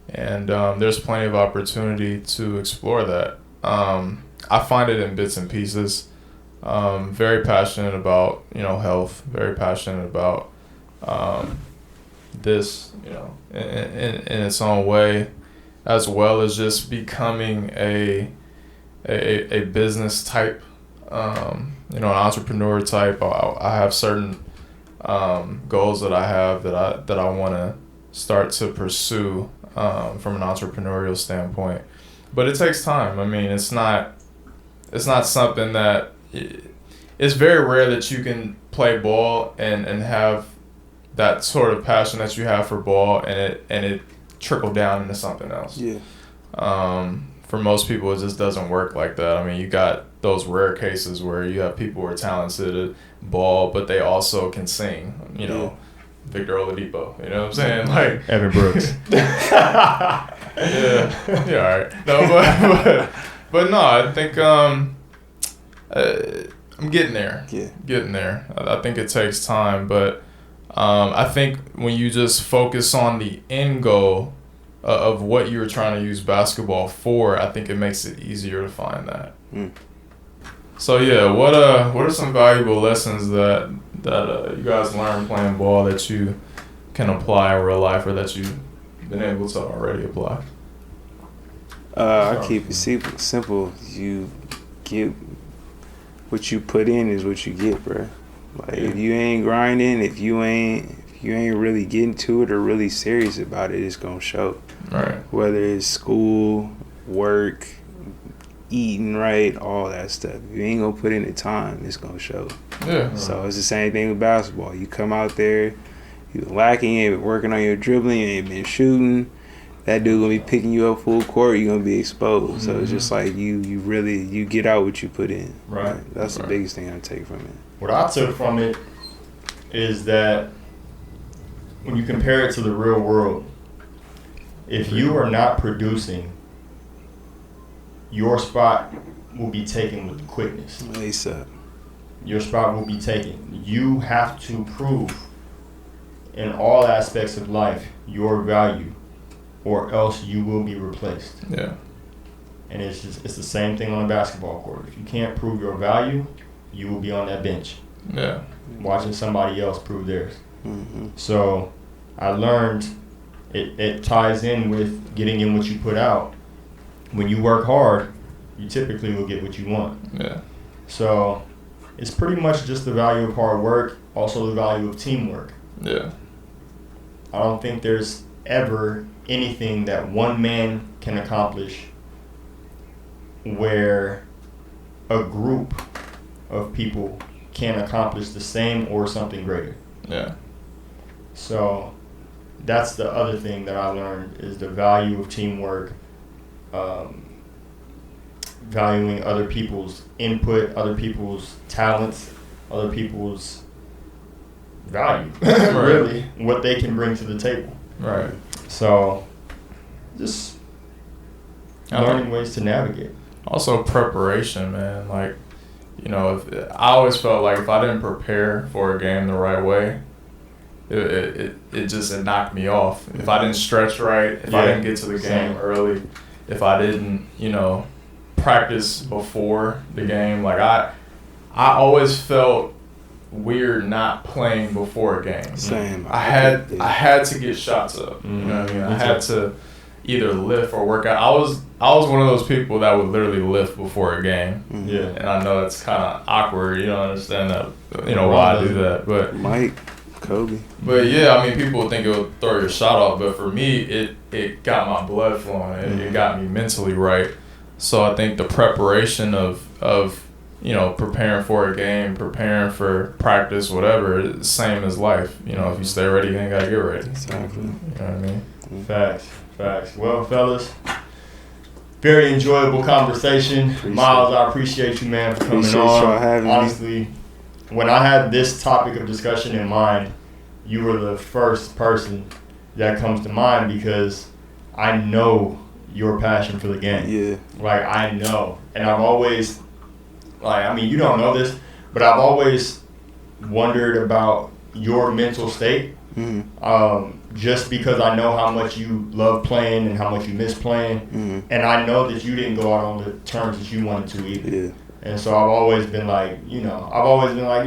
and there's plenty of opportunity to explore that. I find it in bits and pieces. Very passionate about, you know, health. Very passionate about this, you know, in its own way, as well as just becoming a business type, you know, an entrepreneur type. I have certain goals that I have that I want to start to pursue from an entrepreneurial standpoint, but it takes time. I mean, it's not something that it's very rare that you can play ball and have that sort of passion that you have for ball and it trickle down into something else. Yeah. For most people, it just doesn't work like that. I mean, you got those rare cases where you have people who are talented at ball, but they also can sing. You know, Victor Oladipo. You know what I'm saying? Like Evan Brooks. yeah, all right. No, but no, I think I'm getting there. Yeah. Getting there. I think it takes time, but I think when you just focus on the end goal of what you were trying to use basketball for, I think it makes it easier to find that. So yeah, what are some valuable lessons that you guys learned playing ball that you can apply in real life or that you've been able to already apply? I keep it simple. You get what you put in is what you get, bro. Like if you ain't grinding, if you ain't really getting to it or really serious about it, it's gonna show. Right. Whether it's school, work, eating right, all that stuff. If you ain't gonna put in the time, it's gonna show. Yeah. So it's the same thing with basketball. You come out there, you lacking, you ain't been working on your dribbling, you ain't been shooting. That dude gonna be picking you up full court, you're gonna be exposed. So it's just like you get out what you put in. Right. That's the biggest thing I take from it. What I took from it is that when you compare it to the real world, if you are not producing, your spot will be taken with quickness. ASAP. Your spot will be taken. You have to prove in all aspects of life your value, or else you will be replaced. Yeah. And it's the same thing on a basketball court. If you can't prove your value, you will be on that bench. Yeah. Watching somebody else prove theirs. Mm-hmm. So I learned it ties in with getting in what you put out. When you work hard, you typically will get what you want. Yeah. So it's pretty much just the value of hard work, also the value of teamwork. Yeah. I don't think there's ever anything that one man can accomplish where a group of people can accomplish the same or something greater. Yeah. So that's the other thing that I learned is the value of teamwork, valuing other people's input, other people's talents, other people's value, really, what they can bring to the table. Right. So just learning ways to navigate. Also preparation, man. Like, you know, I always felt like if I didn't prepare for a game the right way, it knocked me off. If I didn't stretch right, if I didn't get to the game early, if I didn't, you know, practice before the game, like I always felt weird not playing before a game. Same. I had to get shots up. You know what I mean? I had to either lift or work out. I was one of those people that would literally lift before a game. Yeah. And I know it's kind of awkward. You don't understand that, you know, why I do that. But Mike, Kobe. But yeah, I mean, people think it would throw your shot off, but for me, it got my blood flowing. It got me mentally right. So I think the preparation of you know, preparing for a game, preparing for practice, whatever, it's the same as life. You know, if you stay ready, you ain't gotta get ready. Exactly. You know what I mean? Facts. Well, fellas, very enjoyable conversation. Miles, I appreciate you, man, for coming Appreciate on. y'all having me. Honestly, when I had this topic of discussion in mind, you were the first person that comes to mind because I know your passion for the game. Yeah. Like, I know. And I've always, like, I mean, you don't know this, but I've always wondered about your mental state. Just because I know how much you love playing and how much you miss playing. And I know that you didn't go out on the terms that you wanted to either. Yeah. And so I've always been like,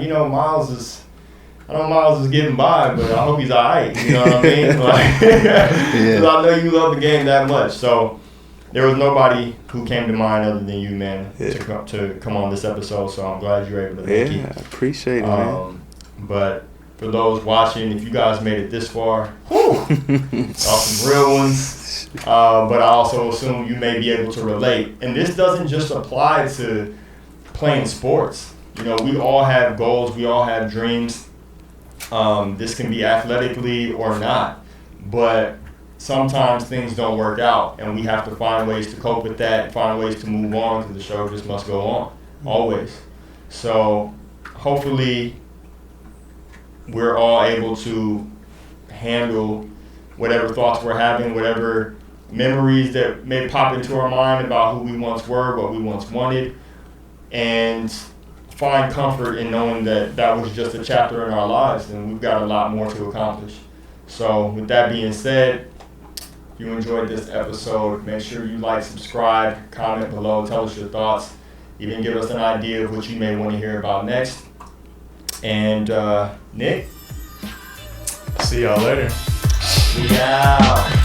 Miles is getting by, but I hope he's all right. You know what I mean? Like, because I know you love the game that much. So there was nobody who came to mind other than you, man, to come on this episode. So I'm glad you were able to make it. Yeah, I appreciate it, man. But for those watching, if you guys made it this far, saw some real ones. But I also assume you may be able to relate. And this doesn't just apply to playing sports. You know, we all have goals. We all have dreams. This can be athletically or not. But sometimes things don't work out, and we have to find ways to cope with that, find ways to move on, because the show just must go on, always. So hopefully we're all able to handle whatever thoughts we're having, whatever memories that may pop into our mind about who we once were, what we once wanted, and find comfort in knowing that that was just a chapter in our lives, and we've got a lot more to accomplish. So with that being said, if you enjoyed this episode, make sure you like, subscribe, comment below, tell us your thoughts, even give us an idea of what you may want to hear about next. And Nick, See y'all later. we out.